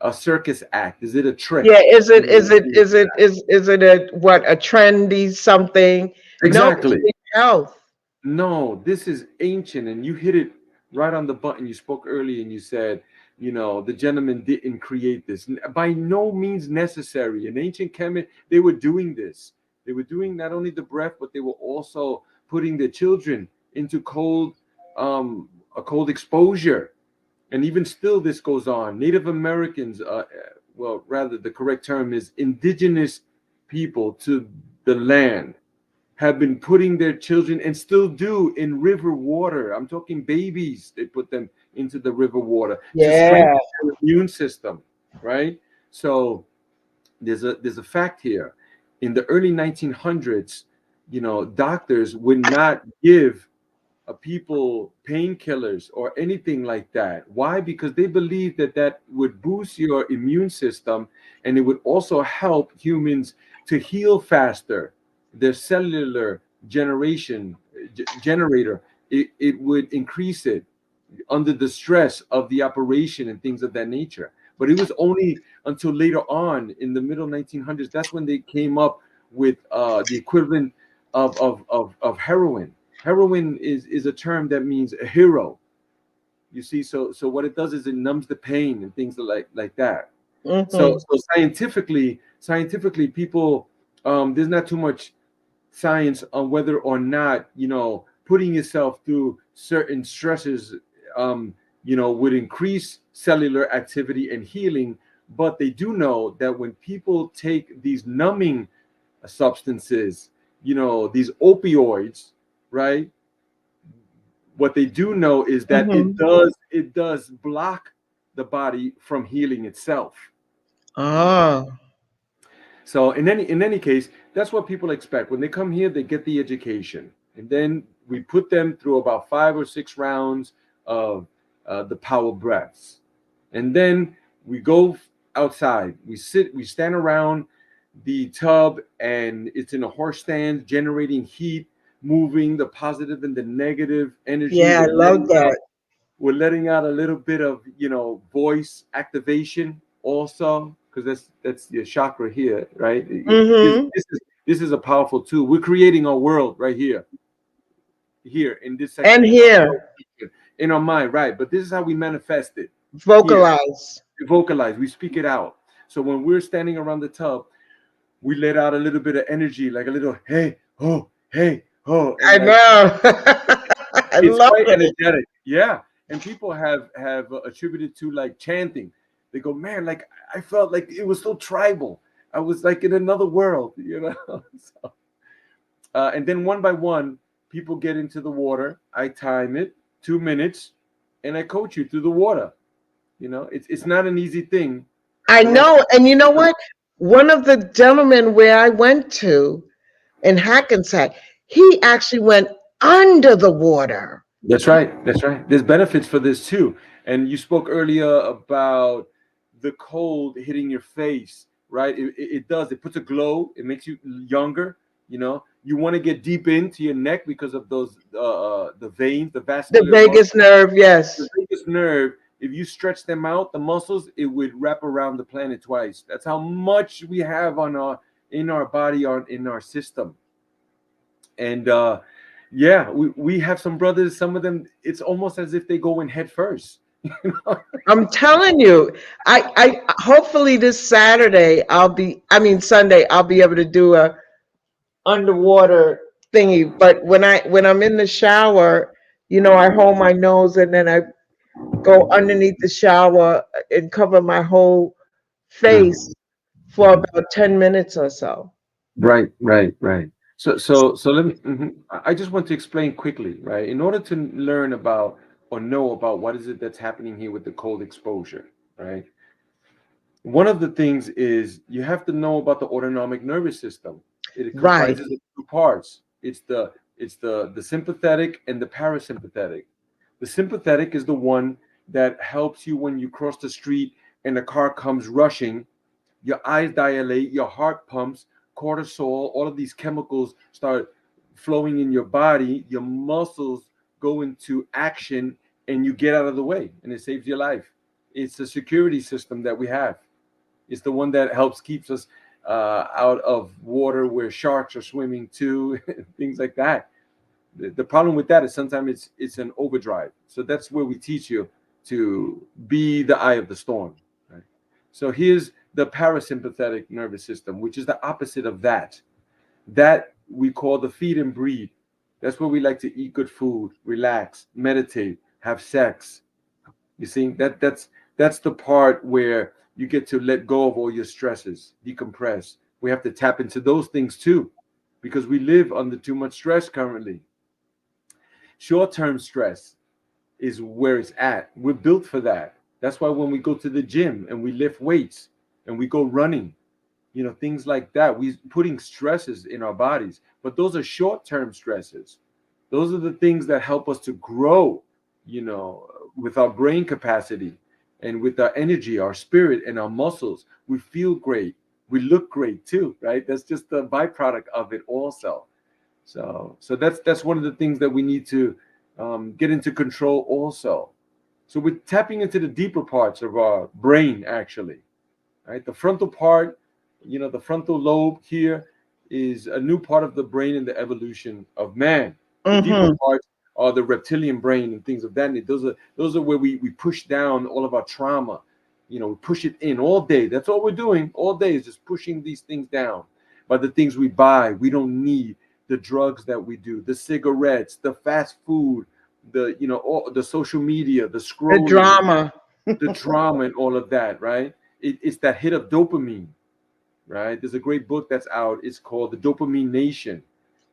a circus act? Is it a Yeah, trick? is it You know, is it things is like it is it a trendy something? that. No, it's Exactly. the health. No, this is ancient, and you hit it right on the button. You spoke early, and you said, the gentleman didn't create this. By no means necessary. In ancient Kemet, they were doing this. They were doing not only the breath, but they were also putting their children into a cold exposure. And even still, this goes on. Native Americans, well, rather, the correct term is indigenous people to the land, have been putting their children and still do in river water. I'm talking babies. They put them into the river water to strengthen Yeah. their immune system, right? So there's a fact here. In the early 1900s, doctors would not give people painkillers or anything like that. Why? Because they believe that would boost your immune system, and it would also help humans to heal faster. Their cellular generator, it would increase it under the stress of the operation and things of that nature. But it was only until later on in the middle 1900s that's when they came up with the equivalent of heroin. Heroin is a term that means a hero. You see, so what it does is it numbs the pain and things like that. So Hmm. so scientifically, people, there's not too much science on whether or not putting yourself through certain stresses would increase cellular activity and healing. But they do know that when people take these numbing substances, these opioids, right, what they do know is that it Hmm. does block the body from healing itself. Ah. So in any case, that's what people expect. When they come here, they get the education. And then we put them through about 5 or 6 rounds of the power breaths. And then we go outside. We stand around. the tub, and it's in a horse stand, generating heat, moving the positive and the negative energy. Yeah, I love that. We're letting out a little bit of, voice activation also, because that's your chakra here, right? Mm-hmm. This is a powerful tool. We're creating our world right here in this And section here, in our mind, right? But this is how we manifest it here. vocalize. We vocalize, we speak it out. So when we're standing around the tub, we let out a little bit of energy, like a little hey, oh, and I like know. I it's love quite it. energetic. Yeah. And people have attributed to like chanting. They go, man, like I felt like it was so tribal. I was like in another world. So, and then one by one, people get into the water. I time it 2 minutes, and I coach you through the water. It's not an easy thing I for us. know. And you know what? One of the gentlemen where I went to in Hackensack, he actually went under the water. That's right. That's right. There's benefits for this too. And you spoke earlier about the cold hitting your face, right? It does. It puts a glow. It makes you younger. You want to get deep into your neck because of those the veins, the The vascular muscles, vagus nerve, the yes. vagus nerve. If you stretch them out, the muscles, it would wrap around the planet twice. That's how much we have on our in our body, on in our system. And yeah, we have some brothers, some of them it's almost as if they go in head first. I'm telling you, I hopefully this Saturday I mean Sunday, I'll be able to do a underwater thingy. But when I'm in the shower, I hold my nose and then I go underneath the shower and cover my whole face for about 10 minutes or so. Right. So let me I just want to explain quickly, right? In order to learn about or know about what is it that's happening here with the cold exposure, right? One of the things is you have to know about the autonomic nervous system. It Right. comprises of two parts. It's the sympathetic and the parasympathetic. The sympathetic is the one that helps you when you cross the street and a car comes rushing. Your eyes dilate, your heart pumps, cortisol, all of these chemicals start flowing in your body, your muscles go into action, and you get out of the way, and it saves your life. It's the security system that we have. It's the one that helps keeps us out of water where sharks are swimming too, things like that. The problem with that is sometimes it's an overdrive. So that's where we teach you to be the eye of the storm. Right? So here's the parasympathetic nervous system, which is the opposite of that. That we call the feed and breathe. That's where we like to eat good food, relax, meditate, have sex. You see, that's the part where you get to let go of all your stresses, decompress. We have to tap into those things too, because we live under too much stress currently. Short-term stress is where it's at. We're built for that. That's why when we go to the gym and we lift weights and we go running, things like that, we putting stresses in our bodies. But those are short-term stresses. Those are the things that help us to grow, with our brain capacity and with our energy, our spirit, and our muscles. We feel great. We look great too, right? That's just the byproduct of it also. So that's one of the things that we need to get into control also. So we're tapping into the deeper parts of our brain, actually, right? The frontal part, the frontal lobe here is a new part of the brain in the evolution of man. The deeper Mm-hmm. parts are the reptilian brain and things of that nature. Those are where we push down all of our trauma. We push it in all day. That's all we're doing all day is just pushing these things down. But the things we buy, we don't need. The drugs that we do, the cigarettes, the fast food, all the social media, the The scrolling, drama. the drama, and all of that, right? It's that hit of dopamine, right? There's a great book that's out. It's called The Dopamine Nation,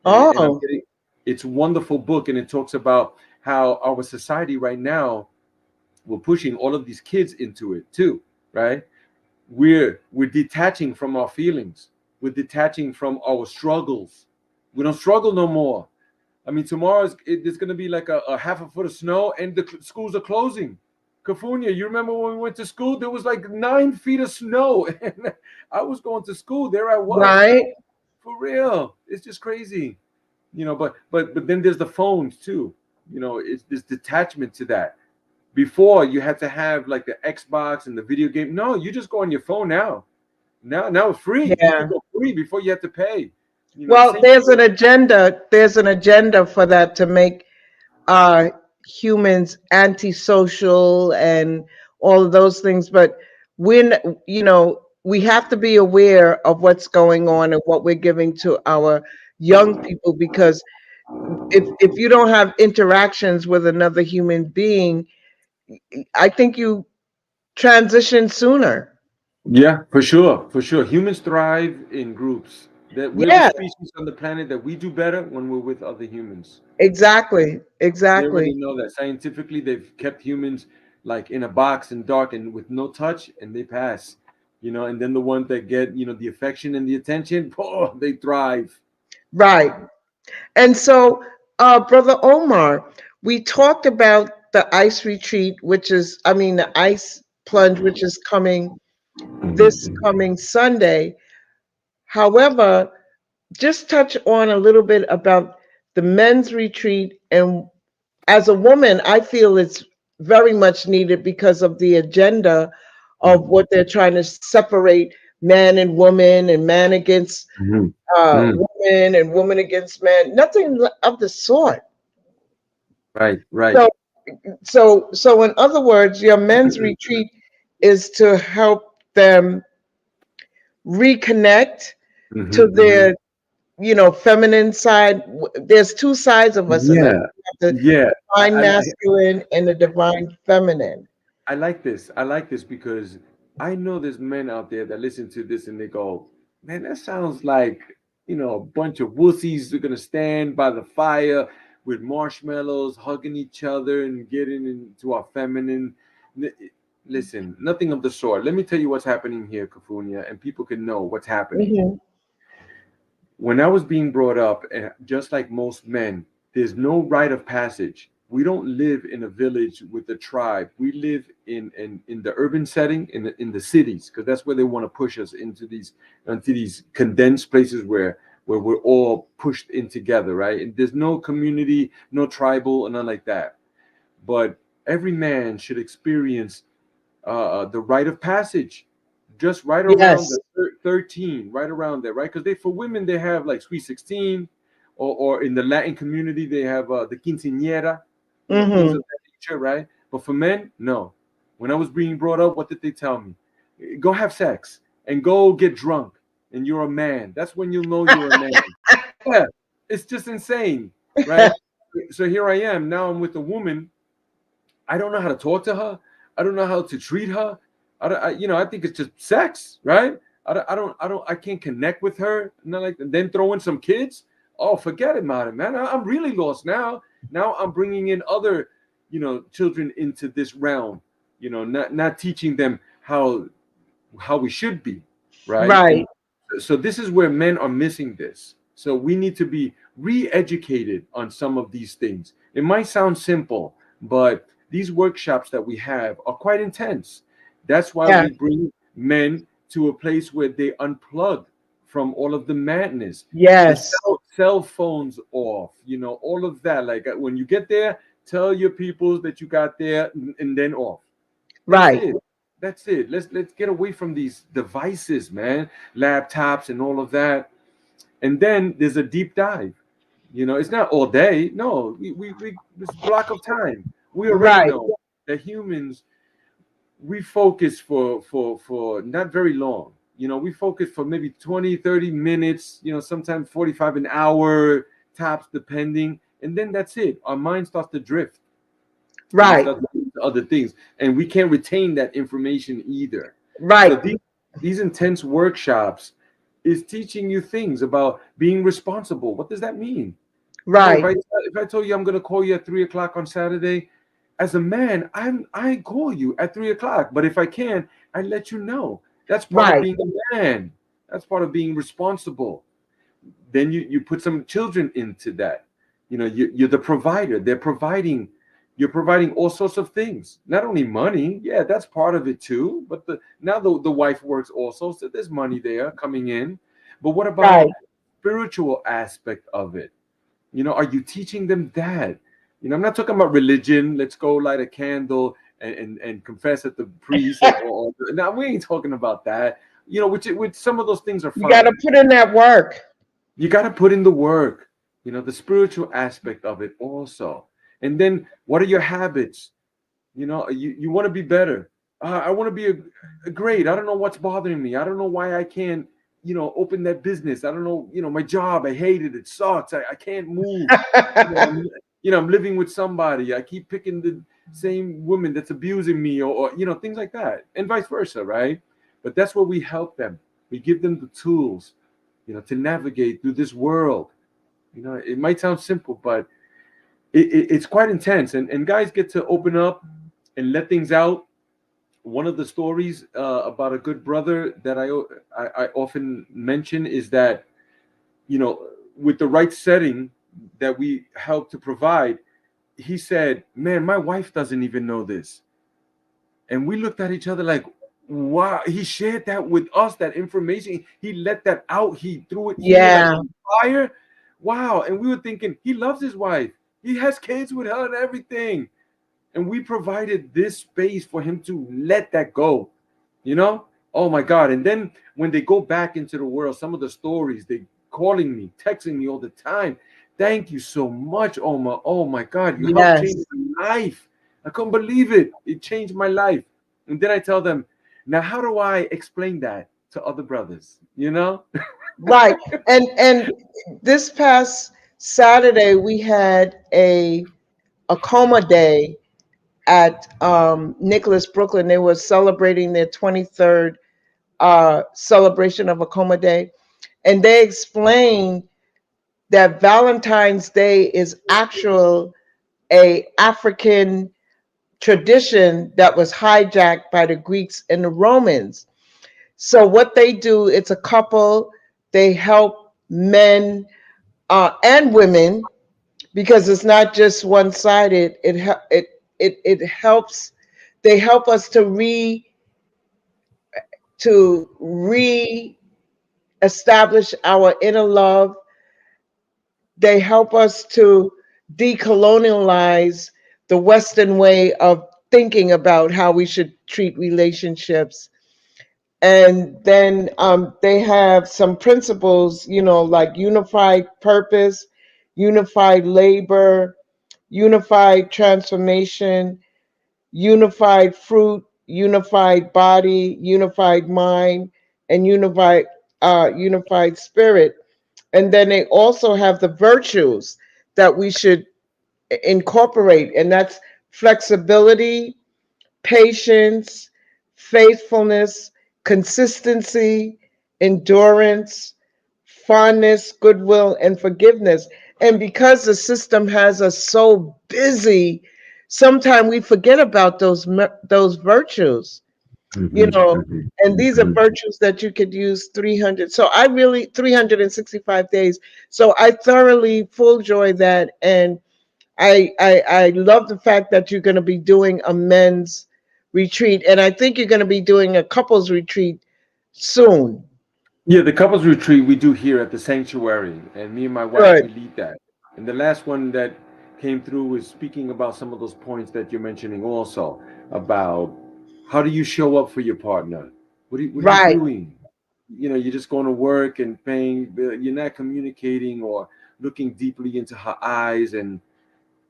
and I'm Oh. getting. It's a wonderful book, and it talks about how our society right now we're pushing all of these kids into it too, right? We're detaching from our feelings. We're detaching from our struggles. We don't struggle no more. I mean, tomorrow there's going to be like a half a foot of snow, and the schools are closing. Cafunia, you remember when we went to school? There was like 9 feet of snow, and I was going to school. There I was, Right. for real. It's just crazy, But then there's the phones too. It's this detachment to that. Before you had to have like the Xbox and the video game. No, you just go on your phone now. Now it's free. You could Yeah. go free before you have to pay. Well, Same. there's an agenda. There's an agenda for that to make uh, humans antisocial and all of those things. But when we have to be aware of what's going on and what we're giving to our young people, because if you don't have interactions with another human being, I think you transition sooner. Yeah, for sure, for sure. Humans thrive in groups. That we're the Yeah, species on the planet that we do better when we're with other humans. exactly, They already exactly. know that scientifically. They've kept humans like in a box and dark and with no touch, and they pass. And then the ones that get the affection and the attention, oh, they thrive. Right. And so, Brother Omar, we talked about the ice retreat, the ice plunge, which is coming this coming Sunday. However, just touch on a little bit about the men's retreat. And as a woman, I feel it's very much needed because of the agenda of what they're trying to separate man and woman and man against Mhm. Mm. woman and woman against man. Nothing of the sort. Right, right. So, so in other words, your men's retreat is to help them reconnect to Hmm. their, feminine side. There's two sides of us in us. Yeah, The yeah. divine masculine and the divine feminine. I like this. I like this because I know there's men out there that listen to this and they go, man, that sounds like, a bunch of wussies who are going to stand by the fire with marshmallows, hugging each other and getting into our feminine. N- Listen, nothing of the sort. Let me tell you what's happening here, Kafunia, and people can know what's happening. Hmm. When I was being brought up, and just like most men, there's no rite of passage. We don't live in a village with a tribe. We live in the urban setting, in the cities, because that's where they want to push us into these condensed places where we're all pushed in together, right? And there's no community, no tribal, and none like that. But every man should experience the rite of passage, just right around Yes. the 13, right around there, right? Because for women they have like sweet 16, or in the Latin community they have the quinceañera, things Hmm. of that nature, right? But for men, no. When I was being brought up, what did they tell me? Go have sex and go get drunk, and you're a man. That's when you'll know you're a man. Yeah, it's just insane, right? So here I am now. I'm with a woman. I don't know how to talk to her. I don't know how to treat her. I think it's just sex, right? I can't connect with her. Not like then throw in some kids. Oh, forget about it, man. I'm really lost now. Now I'm bringing in other, children into this realm. Not teaching them how we should be, right? And Right. so this is where men are missing this. So we need to be re-educated on some of these things. It might sound simple, but these workshops that we have are quite intense. That's why Yeah. we bring men to a place where they unplug from all of the madness, the Yes. cell phones off, all of that. Like when you get there, tell your peoples that you got there, and then off. That's Right. it. That's it. Let's get away from these devices, man, laptops and all of that. And then there's a deep dive. It's not all day. No, we this block of time. We already Right. know that humans, we focus for not very long. We focus for maybe 20, 30 minutes, sometimes 45 an hour tops depending. And then that's it. Our mind starts to drift, and we Right. start doing other things, and we can't retain that information either. So Right. these intense workshops is teaching you things about being responsible. What does that mean? Oh, if Right. I told you I'm gonna call you at 3 o'clock on Saturday, as a man, I call you at 3 o'clock. But if I can, I let you know. That's part of Right. being a man. That's part of being responsible. Then you put some children into that. You're the provider. They're providing You're providing all sorts of things, not only money. Yeah, that's part of it too. But now the wife works also, so there's money there coming in. But what Right. about spiritual aspect of it? Are you teaching them that? I'm not talking about religion. Let's go light a candle and confess at the priest. Now we ain't talking about that. Which some of those things are You got to fine. put in that work. You got to put in the work, the spiritual aspect of it also. And then what are your habits? You want to be better. I want to be a great. I don't know what's bothering me. I don't know why I can't, open that business. I don't know, my job. I hate it. It sucks. I can't move. You know, I'm, I'm living with somebody. I keep picking the same woman that's abusing me, or things like that, and vice versa, right? But that's where we help them. We give them the tools, to navigate through this world. It might sound simple, but it's quite intense, and guys get to open up and let things out. One of the stories about a good brother that I often mention is that, with the right setting that we help to provide, he said, "Man, my wife doesn't even know this." And we looked at each other like, wow, he shared that with us, that information. He let that out. He threw it here like Yeah. fire. Wow. And we were thinking, he loves his wife. He has kids with her and everything. And we provided this space for him to let that go, you know? Oh my God. And then when they go back into the world, some of the stories, they calling me, texting me all the time. Thank you so much, Omar. Oh my God, you helped change Yes. my life. I couldn't believe it. It changed my life. And then I tell them, now how do I explain that to other brothers? You know? Right. And this past Saturday we had a coma day at Nicholas Brooklyn. They were celebrating their 23rd celebration of a coma day, and they explained that Valentine's Day is actual a African tradition that was hijacked by the Greeks and the Romans. So what they do, it's a couple. They help men and women because it's not just one sided. It helps. They help us to establish our inner love. They help us to decolonialize the Western way of thinking about how we should treat relationships. And then they have some principles, like unified purpose, unified labor, unified transformation, unified fruit, unified body, unified mind, and unified spirit. And then they also have the virtues that we should incorporate, and that's flexibility, patience, faithfulness, consistency, endurance, fondness, goodwill, and forgiveness. And because the system has us so busy, sometimes we forget about those virtues, you Mhm, know. mhm, And these are mhm. virtues that you could use 300. So I really 365 days. So I thoroughly full joy that, and I love the fact that you're going to be doing a men's retreat, and I think you're going to be doing a couples retreat soon. Yeah, the couples retreat we do here at the sanctuary, and me and my wife Good. we lead that. And the last one that came through was speaking about some of those points that you're mentioning, also about how do you show up for your partner? What are you Right. doing? You're just going to work and paying. You're not communicating or looking deeply into her eyes. And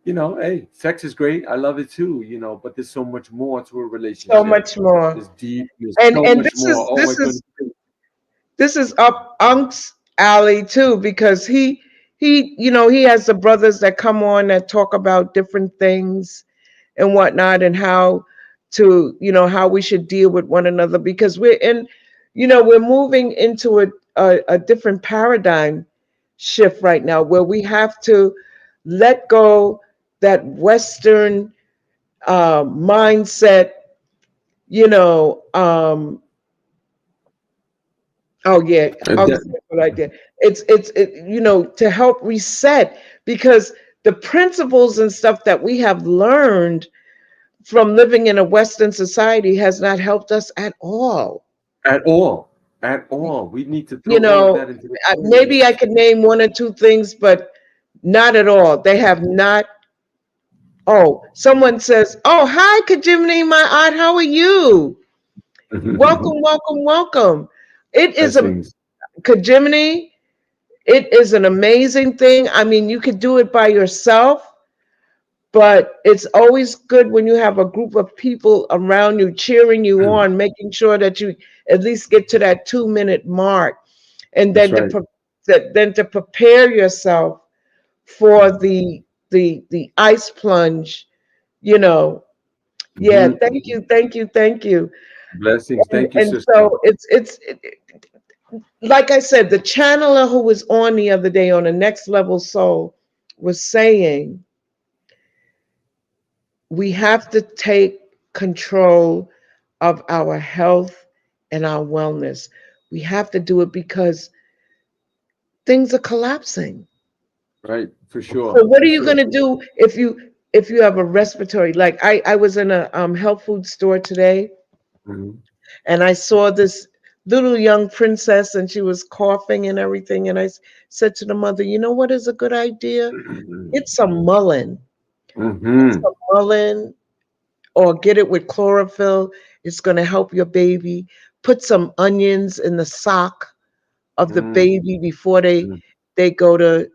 hey, sex is great. I love it too. But there's so much more to a So relationship. much more. There's deep. There's And so and much this more. is Oh my this goodness. is this is up Unc's alley too, because he has the brothers that come on that talk about different things and whatnot, and how we should deal with one another, because we're moving into a different paradigm shift right now, where we have to let go that Western mindset. you know um oh yeah, Uh, Unc that- said what I did. To help reset, because the principles and stuff that we have learned from living in a Western society has not helped us at all. At all. At all. We need to You throw all of know, that into the maybe I equation. could name one or two things, but not at all. They have not. Oh, someone says, "Oh, hi, Kajimini, my aunt. How are you? Welcome, welcome, welcome." It is a Blessings. Kajimini. It is an amazing thing. I mean, you could do it by yourself, but it's always good when you have a group of people around you cheering you on, making sure that you at least get to that 2 minute mark, and That's then right. then to prepare yourself for the ice plunge. You know, yeah. Mhm. Thank you, thank you, thank you. Blessings. Thank you, And sister. so like I said, the channeler who was on the other day on the Next Level Soul was saying we have to take control of our health and our wellness. We have to do it because things are collapsing. Right. For So sure. what For are you sure. going to do if you have a respiratory? Like I was in a health food store today, Mhm. and I saw this little young princess, and she was coughing and everything, and said to the mother, "You know what is a good idea? Get some mullein. Get Mhm. some mullein or get it with chlorophyll. It's going to help your baby. Put some onions in the sock of the Mhm. baby before they go to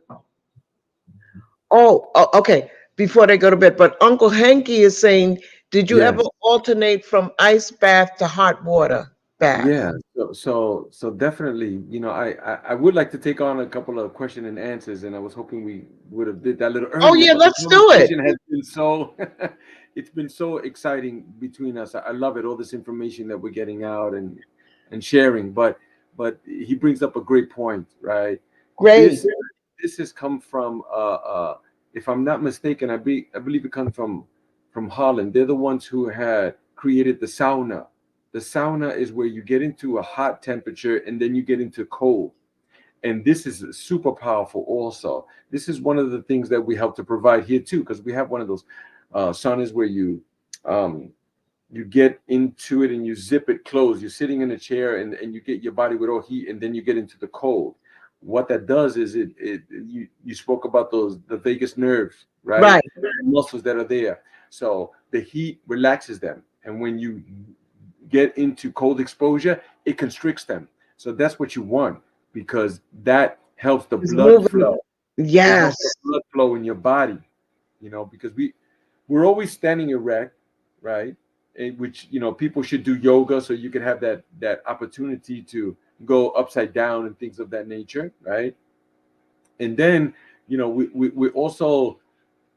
okay, before they go to bed." But Uncle Hanky is saying, did you ever Yes. alternate from ice bath to hot water bath? Yeah. So definitely, I would like to take on a couple of question and answers, and I was hoping we would have did that a little Oh earlier, yeah, but the let's do it. conversation has been so it's been so exciting between us. I love it, all this information that we're getting out and sharing. But he brings up a great point, right? Great. This has come from if I'm not mistaken, I believe it comes from Holland. They're the ones who had created the sauna. The sauna is where you get into a hot temperature and then you get into cold. And this is super powerful also. This is one of the things that we help to provide here too, because we have one of those saunas where um, you get into it and you zip it closed. You're sitting in a chair and you get your body with all heat and then you get into the cold. What that does is you spoke about the vagus nerves, right? Right. The muscles that are there. So the heat relaxes them. And when you get into cold exposure, it constricts them. So that's what you want because that helps the It's blood moving. flow. It Yes. helps the blood flow in your body, because we're always standing erect, right? Which people should do yoga so you can have that opportunity to go upside down and things of that nature, right? And then we also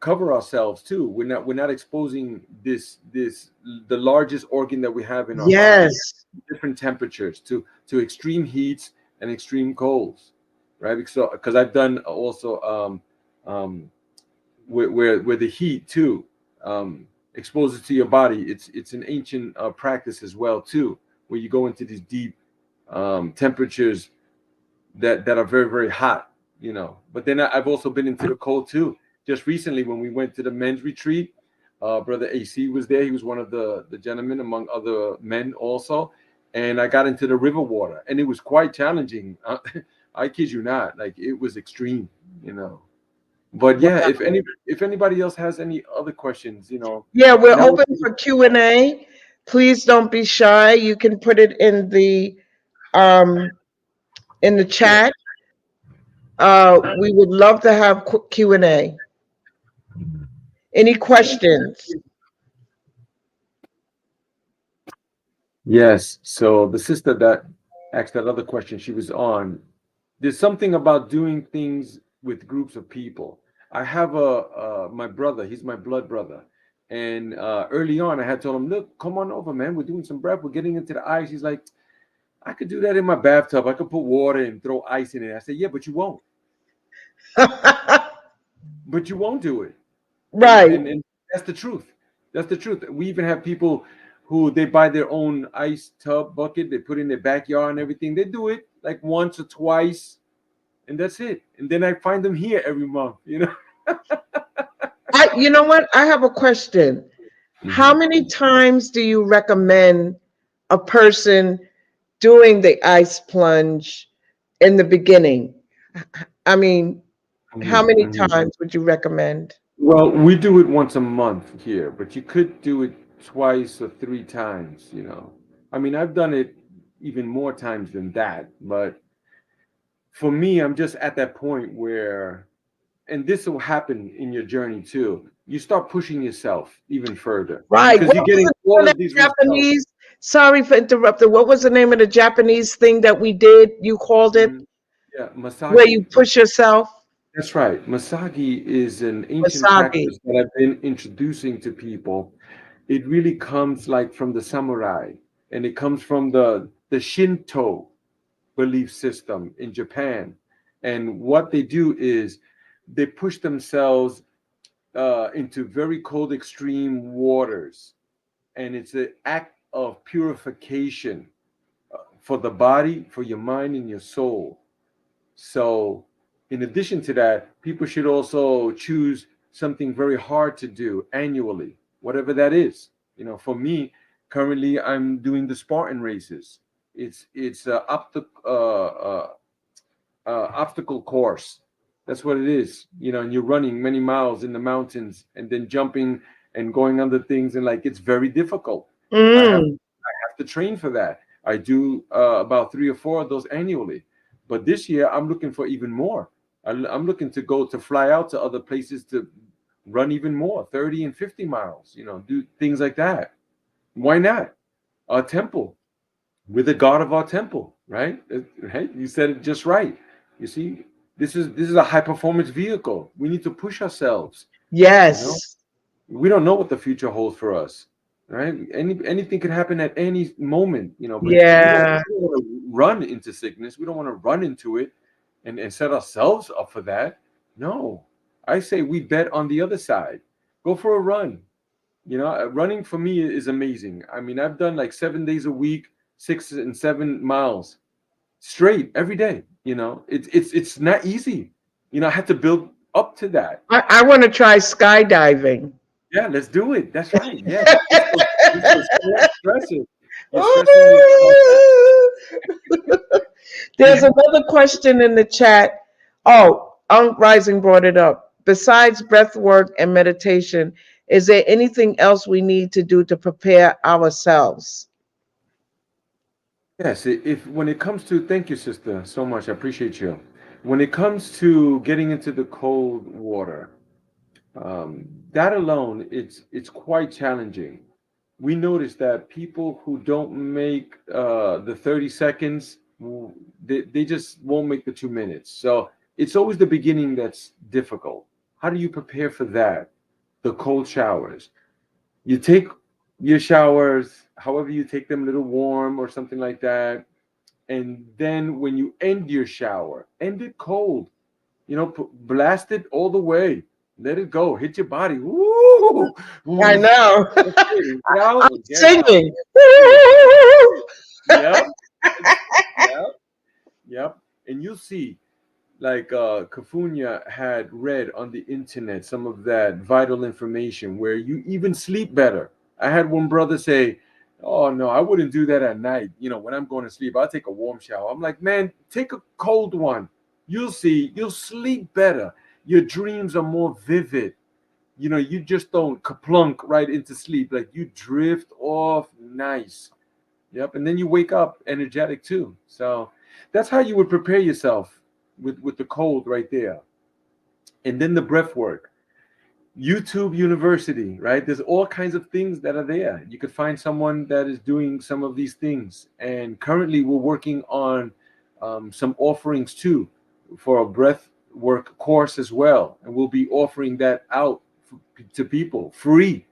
cover ourselves too. We're not exposing this the largest organ that we have in our body, Yes. different temperatures to extreme heats and extreme colds, right? Because I've done also um, where the heat too exposes to your body. It's an ancient practice as well too, where you go into these deep temperatures that are very very hot, But then I've also been into the cold too. Just recently, when we went to the men's retreat, brother AC was there. He was one of the gentlemen among other men also, and I got into the river water, and it was quite challenging. I kid you not, like it was extreme, you know. But yeah, if anybody else has any other questions, Yeah, we're now. open for Q&A. Please don't be shy. You can put it um in the chat. We would love to have Q&A. Any questions? Yes. So the sister that asked that other question, she was on. There's something about doing things with groups of people. I have my brother. He's my blood brother. And early on, I had told him, "Look, come on over, man. We're doing some breath. We're getting into the ice." He's like, "I could do that in my bathtub. I could put water and throw ice in it." I said, "Yeah, but you won't. But you won't do it." And Right. and and that's the truth. That's the truth. We even have people who they buy their own ice tub bucket, they put in their backyard and everything. They do it like once or twice, and that's it. And then I find them here every month. you know what? I have a question. How Mhm. many times do you recommend a person doing the ice plunge in the beginning? I mean, how Mhm. many Mhm. times would you recommend? Well, we do it once a month here, but you could do it twice or three times, you know. I mean, I've done it even more times than that, but for me, I'm just at that point where, and this will happen in your journey too, you start pushing yourself even further Right. because What you're was getting the name of all that of these results. Japanese? Sorry for interrupting. What was the name of the Japanese thing that we did? You called it Mhm. Yeah, where you Masagi. push yourself? That's right. Masagi is an ancient Wasagi. practice that I've been introducing to people. It really comes like from the samurai, and it comes from the Shinto belief system in Japan. And what they do is they push themselves into very cold, extreme waters, and it's an act of purification for the body, for your mind, and your soul. So, in addition to that, people should also choose something very hard to do annually, whatever that is. You know, for me, currently I'm doing the Spartan races. It's a obstacle course. That's what it is. You know, and you're running many miles in the mountains and then jumping and going under things, and like it's very difficult. I have Mm. to train for that. I do about three or four of those annually. But this year, I'm looking for even more. I'm looking to go to fly out to other places to run even more, 30 and 50 miles, you know, do things like that. Why not? Our temple. We're the God of our temple, right? Right? You said it just right. You see, this is a high performance vehicle. We need to push ourselves, you know? Yes. We don't know what the future holds for us, right? Anything could happen at any moment, you know, but Yeah. we don't want to run into sickness. We don't want to run into it and set ourselves up for that. No. I say we bet on the other side. Go for a run. You know, running for me is amazing. I mean, I've done like 7 days a week, 6 and 7 miles straight every day. You know, it's not easy. You know, I had to build up to that. I want to try skydiving. Yeah, let's do it. That's right. Yeah, this was so stressing. You're stressing yourself out. There's another question in the chat. Oh, Rising brought it up. Besides breath work and meditation, is there anything else we need to do to prepare ourselves? Yes, if when it comes to, thank you, sister, so much. I appreciate you. When it comes to getting into the cold water, that alone, it's quite challenging. We notice that people who don't make the 30 seconds, they just won't make the 2 minutes. So it's always the beginning that's difficult. How do you prepare for that? The cold showers. You take your showers, however you take them, a little warm or something like that. And then when you end your shower, end it cold. You know, blast it all the way. Let it go. Hit your body. Woo! I Woo! know. That's it. Get out I'm and get out. singing. Yep. Yep. Yep. And you'll see, like Kafunya had read on the internet some of that vital information where you even sleep better. I had one brother say, "Oh no, I wouldn't do that at night. You know, when I'm going to sleep, I'll take a warm shower." I'm like, "Man, take a cold one. You'll see, you'll sleep better. Your dreams are more vivid. You know, you just don't kaplunk right into sleep. Like you drift off nice. Yep, and then you wake up energetic too. So that's how you would prepare yourself with the cold right there. And then the breath work. YouTube University, right? There's all kinds of things that are there. You could find someone that is doing some of these things. And currently, we're working on some offerings too for a breath work course as well. And we'll be offering that out to people free.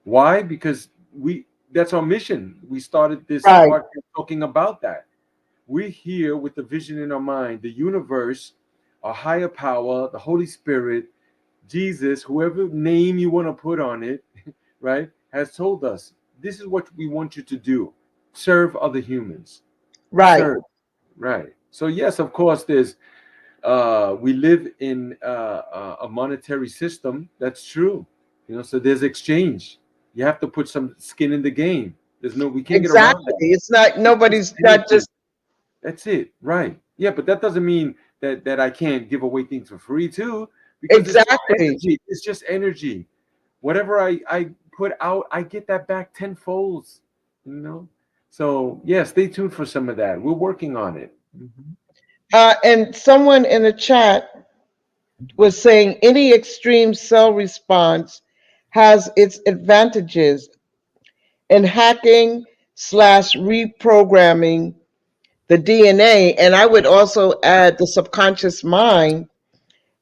Why? Because we that's our mission. We started this Right, podcast talking about that. We're here with the vision in our mind, the universe, our higher power, the Holy Spirit, Jesus, whoever name you want to put on it, right, has told us this is what we want you to do. Serve other humans. right. Serve. Right. So yes, of course, there's we live in a monetary system. That's true. So there's exchange. You have to put some skin in the game. We can't get around Exactly. that. It's not It's nobody's not energy. just That's it, right? Yeah, but that doesn't mean that I can't give away things for free too, because it's all exactly. energy. It's just energy. Whatever I put out, I get that back tenfolds. You know. So yeah, stay tuned for some of that. We're working on it. Mhm. And someone in the chat was saying any extreme cell response has its advantages in hacking slash reprogramming the DNA. And I would also add the subconscious mind.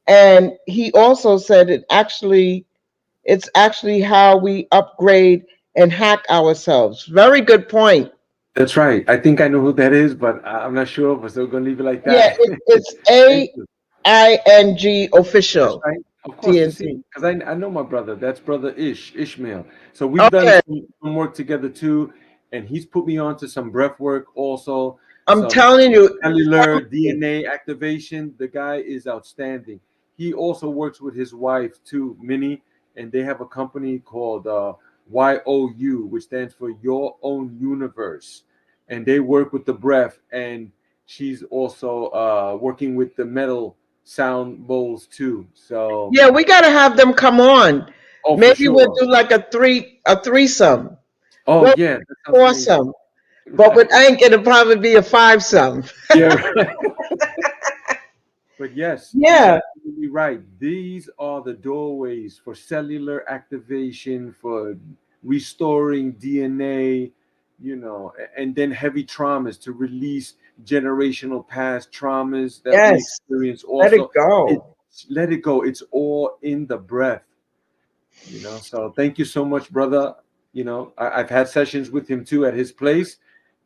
And he also said it's actually how we upgrade and hack ourselves. Very good point. That's right. I think I know who that is, but I'm not sure. But still gonna leave it like Yeah, that. it's Thank you. AING That's official right. Of course, you see, TNT. because I know my brother. That's brother Ishmael. So we've done Okay, some work together too, and he's put me on to some breath work also, I'm some telling you, cellular DNA activation. The guy is outstanding. He also works with his wife too, Minnie, and they have a company called YOU, which stands for Your Own Universe, and they work with the breath. And she's also working with the metal sound bowls too. So, yeah, we got to have them come on. oh, for Maybe we'll sure. do like a threesome, Oh, well, yeah, that sounds amazing. foursome. But I think it'll probably be a fivesome. Yeah, right. But yes, he's Yeah. absolutely right. These are the doorways for cellular activation, for restoring DNA, and then heavy traumas to release generational past traumas that we Yes. experience Let it also. It go. Let it go. It's all in the breath. So thank you so much, brother. I've had sessions with him too at his place.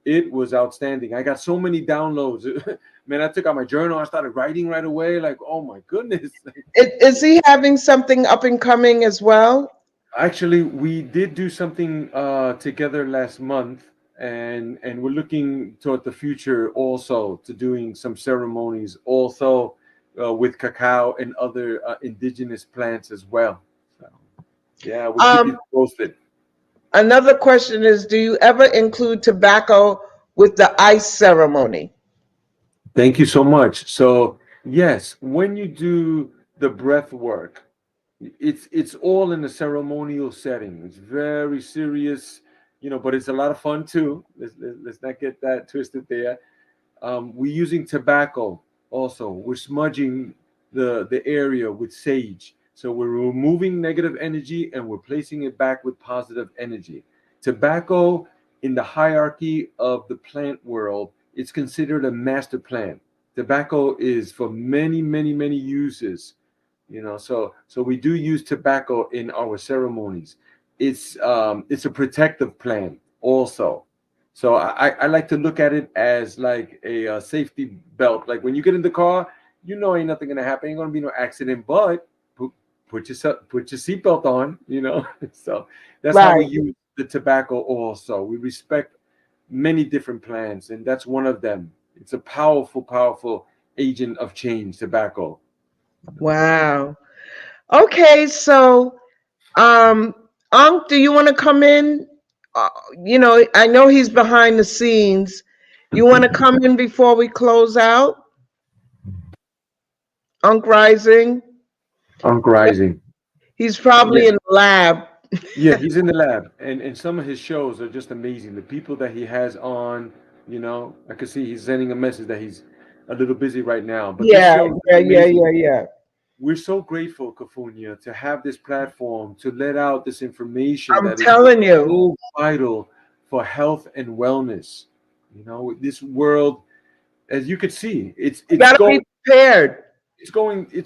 It was outstanding. I got so many downloads. Man, I took out my journal. I started writing right away. Like, oh my goodness. Is he having something up and coming as well? Actually, we did do something together last month, and we're looking toward the future also to doing some ceremonies also with cacao and other indigenous plants as well. So, yeah, we'll keep you Um, posted. Another question is, do you ever include tobacco with the ice ceremony? Thank you so much. So, yes, when you do the breath work, it's all in a ceremonial setting. It's very serious, but it's a lot of fun too. Let's not get that twisted there. We're using tobacco also. We're smudging the area with sage. So we're removing negative energy and we're placing it back with positive energy. Tobacco in the hierarchy of the plant world, it's considered a master plant. Tobacco is for many, many, many uses. So we do use tobacco in our ceremonies. It's a protective plant also. So I like to look at it as like a safety belt. Like when you get in the car, ain't nothing gonna happen. Ain't gonna be no accident. But put put your seatbelt on. So that's how we Right. use the tobacco. Also, we respect many different plants, and that's one of them. It's a powerful, powerful agent of change. Tobacco. Wow. Okay, so um, do you want to come in? Uh, I know he's behind the scenes. You want to come in before we close out, Unk Rising? Unk Rising. He's Yeah, probably in the lab. yeah, he's in the lab, and some of his shows are just amazing. The people that he has on, I could see he's sending a message that he's a little busy right now, but this Yeah, show is yeah, yeah, amazing. yeah, yeah. We're so grateful, Kafunia, to have this platform to let out this information I'm that is telling you, so vital for health and wellness. This world, as you could see, it's you it's gotta be going prepared. it's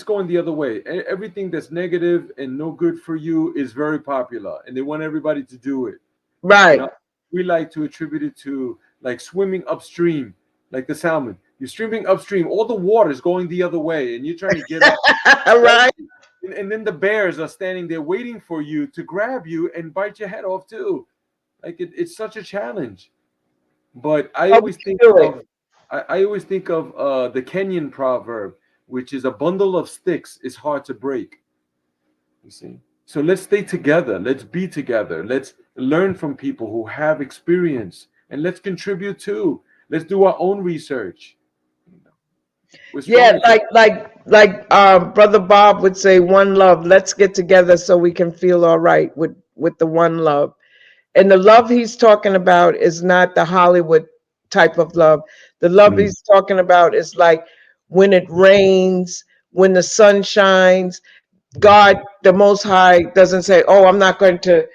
going the other way. Everything that's negative and no good for you is very popular, and they want everybody to do it. you Right. know we like to attribute it to like swimming upstream, like the salmon. You're swimming upstream, all the water is going the other way, and you're trying to get up, right? Right. And then the bears are standing there waiting for you to grab you and bite your head off too. Like it's such a challenge. But I But we always can think do it. of I always think of the Kenyan proverb, which is a bundle of sticks is hard to break. You see? So let's stay together. Let's be together. Let's learn from people who have experience, and let's contribute too. Let's do our own research. You know, we're Yeah, stronger together. like Brother Bob would say, one love. Let's get together so we can feel all right with the one love. And the love he's talking about is not the Hollywood type of love. The love Mm. he's talking about is like when it rains, when the sun shines. God, the Most High, doesn't say, "Oh, I'm not going to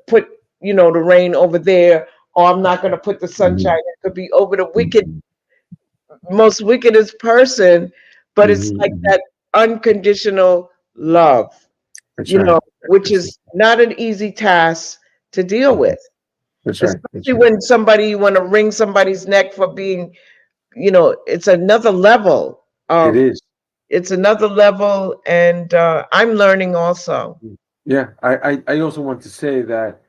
put the rain over there," or "I'm not going to put the sunshine." Mhm. It could be over the wicked, Mhm. most wickedest person, but it's Mhm. like Mhm. that unconditional love, That's right. which That's, is not an easy task to deal with, that's right. That's especially right. when you want to wring somebody's neck for being, it's another level It of, is. and I'm learning also. Yeah. I also want to say that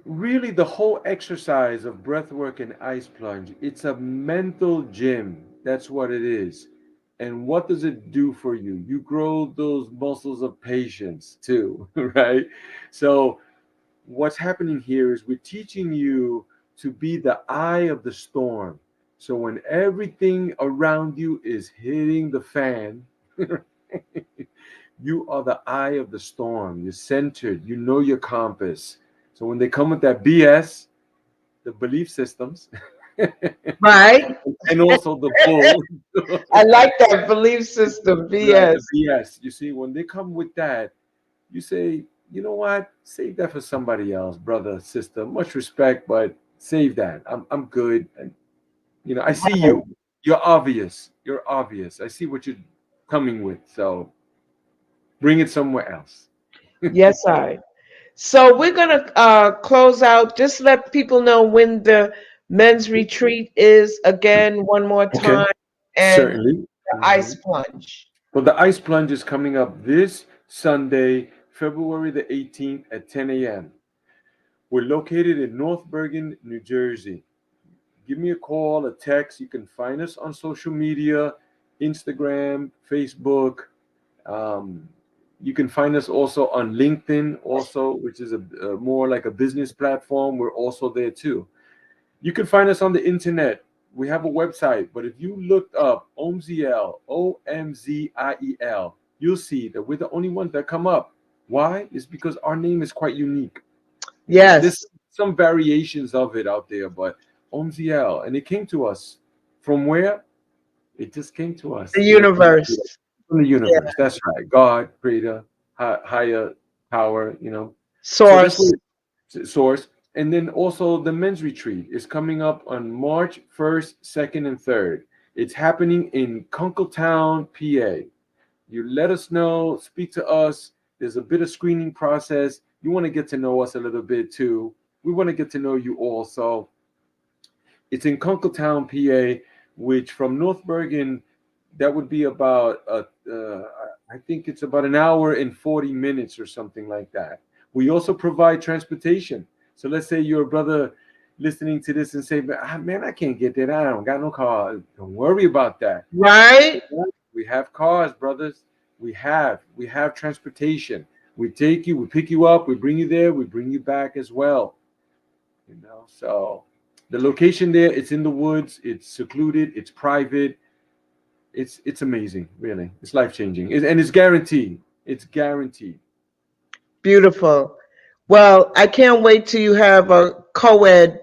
really the whole exercise of breath work and ice plunge, it's a mental gym. That's what it is. And what does it do for you? You grow those muscles of patience too, right? So what's happening here is we're teaching you to be the eye of the storm. So when everything around you is hitting the fan, you are the eye of the storm. You're centered. You know your compass. So when they come with that BS, the belief systems, Right? and also the bull, I like that belief system, right? BS. The BS. You see, when they come with that, you say, you know what? Save that for somebody else, brother, sister. Much respect, but save that. I'm good. And I see you. You're obvious. You're obvious. I see what you're coming with. So bring it somewhere else. Yes, I. So we're gonna close out. Just let people know when the men's retreat is again, one more Okay. time, and Certainly. the Hmm. ice plunge. Well, the ice plunge is coming up this Sunday, February the 18th at 10 a.m. We're located in North Bergen, New Jersey. Give me a call, a text. You can find us on social media, Instagram, Facebook. Um, you can find us also on LinkedIn, also, which is a more like a business platform. We're also there too. You can find us on the internet. We have a website, but if you looked up OMZIEL, OMZIEL, you'll see that we're the only ones that come up. Why? It's because our name is quite unique. There's Yes, some variations of it out there, but OMZIEL, and it came to us from where? It just came to us, the from the universe. Yeah, universe. That's right. God, creator, higher power. So that's source. what source. And then also the men's retreat is coming up on March 1st, 2nd, and 3rd. It's happening in Kunkletown, PA. You let us know, speak to us. There's a bit of screening process. You want to get to know us a little bit too. We want to get to know you also. It's in Kunkletown, PA, which from North Bergen, that would be about I think it's about an hour and 40 minutes or something like that. We also provide transportation. So let's say you're a brother listening to this and say, man, I can't get there. I don't got no car. Don't worry about that. Right? We have cars, brothers. We have transportation. We take you, we pick you up, we bring you there, we bring you back as well. So the location there, it's in the woods, it's secluded, it's private, it's amazing, really. It's life changing, and it's guaranteed. It's guaranteed. Beautiful. Well, I can't wait till you have a co-ed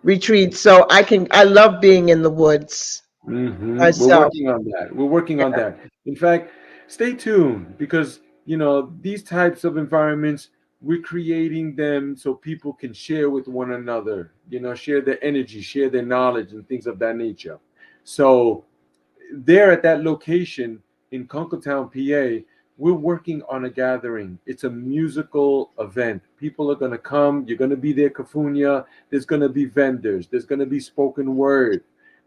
retreat so I love being in the woods We're myself. working on that. We're working on that. In fact, stay tuned because these types of environments, we're creating them so people can share with one another. Share their energy, share their knowledge, and things of that nature. So there at that location in Kunkletown, PA, we're working on a gathering. It's a musical event. People are going to come. You're going to be there, Kafunya. There's going to be vendors. There's going to be spoken word.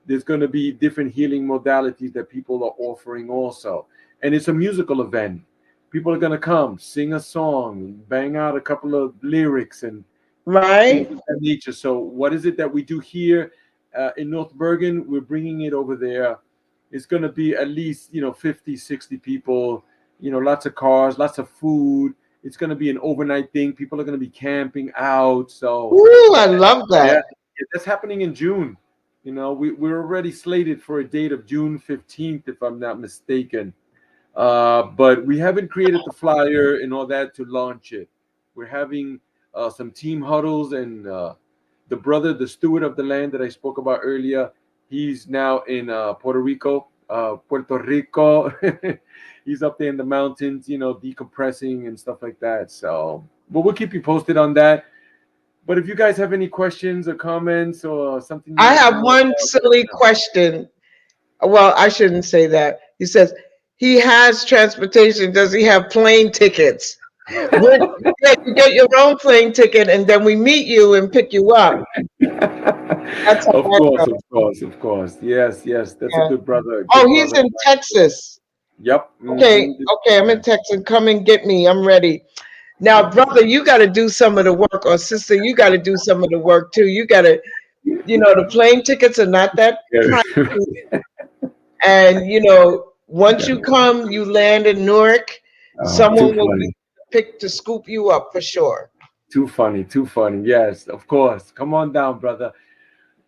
There's going to be different healing modalities that people are offering also. And it's a musical event. People are going to come, sing a song, bang out a couple of lyrics and things Right? of that nature. So, what is it that we do here in North Bergen? We're bringing it over there. It's going to be at least 50, 60 people. Lots of cars, lots of food. It's going to be an overnight thing. People are going to be camping out. So Ooh, I love yeah, that. that's happening in June. You know, we're already slated for a date of June 15th, if I'm not mistaken. But we haven't created the flyer and all that to launch it. We're having some team huddles, and the brother, the steward of the land that I spoke about earlier, he's now in Puerto Rico. Puerto Rico. He's up there in the mountains, decompressing and stuff like that. So, but we'll keep you posted on that. But if you guys have any questions or comments or something you I want to have know one about, let us silly know. question. Well, I shouldn't say that. He says he has transportation. Does he have plane tickets? Would you get your own plane ticket and then we meet you and pick you up? That's how Of that course, goes. of course, of course. Yes, yes, that's a Yeah. good brother, Oh, good he's brother. in Texas. Yep. Okay, Hmm. okay, I'm in Texas. Come and get me. I'm ready. Now, brother, you got to do some of the work, or sister, you got to do some of the work too. You got to, the plane tickets are not that Yeah. pricey. And, once you come, you land in Newark, Too someone will be funny. picked to scoop you up for sure. Too funny. Too funny. Yes, of course. Come on down, brother.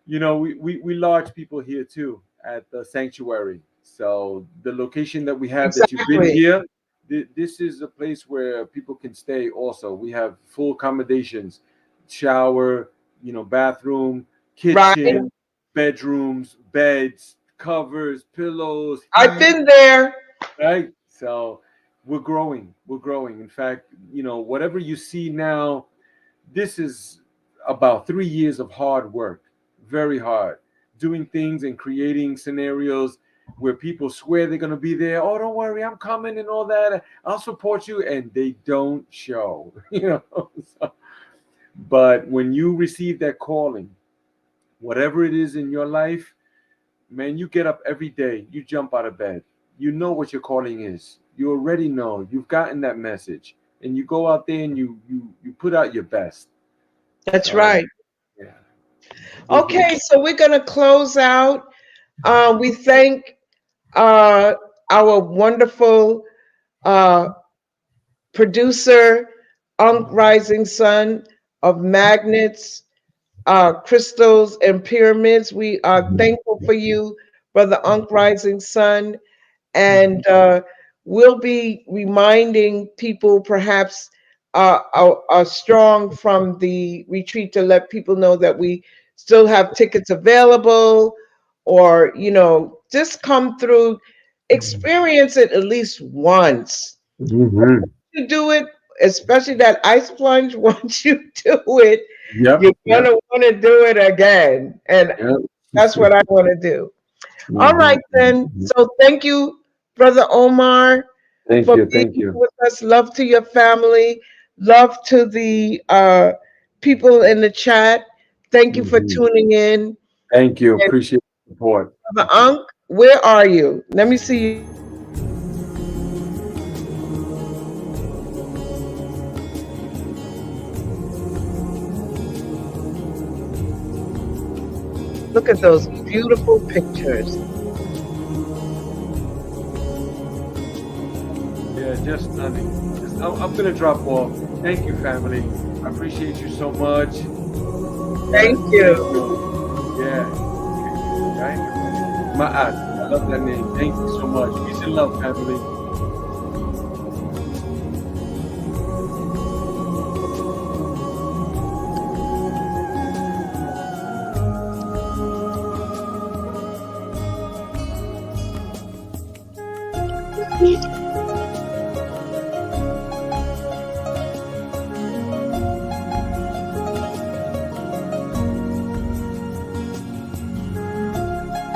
We large people here too at the sanctuary. So the location that we have that you've been Exactly. here, this is a place where people can stay also. We have full accommodations, shower, bathroom, Right. kitchen, bedrooms, beds, covers, pillows, I've heat, been there. right? So we're growing. We're growing. In fact, whatever you see now, this is about 3 years of hard work, very hard, doing things and creating scenarios where people swear they're going to be there. Oh, don't worry, I'm coming and all that. I'll support you. And they don't show, So, but when you receive that calling, whatever it is in your life, man, you get up every day, you jump out of bed. You know what your calling is. You already know. You've gotten that message. And you go out there and you put out your best. That's So right. yeah. Hmm. Okay, so we're going to close out. We thank uh, our wonderful uh, producer, Unk Rising Sun of Magnets, Crystals, and Pyramids. We are thankful for you, Brother Unk Rising Sun. And we'll be reminding people perhaps are strong from the retreat to let people know that we still have tickets available, or just come through, experience it at least once. Hmm. You do it, especially that ice plunge. Once you do it, Yep. you're Yep. gonna want to do it again, and that's Yep. what I want to do. All Hmm. right, then. So thank you, Brother Omar, Thank for you. being Thank here you. with us. Love to your family. Love to the people in the chat. Thank you for Hmm. tuning in. Thank you. And Appreciate the support. Brother Unk, where are you? Let me see you. Look at those beautiful pictures. Yeah, just stunning. I'm gonna drop off. Thank you, family. I appreciate you so much. Yes. Thank you. Yeah. Right. Ma'at. I love that name. Thank you so much. Peace and love, family.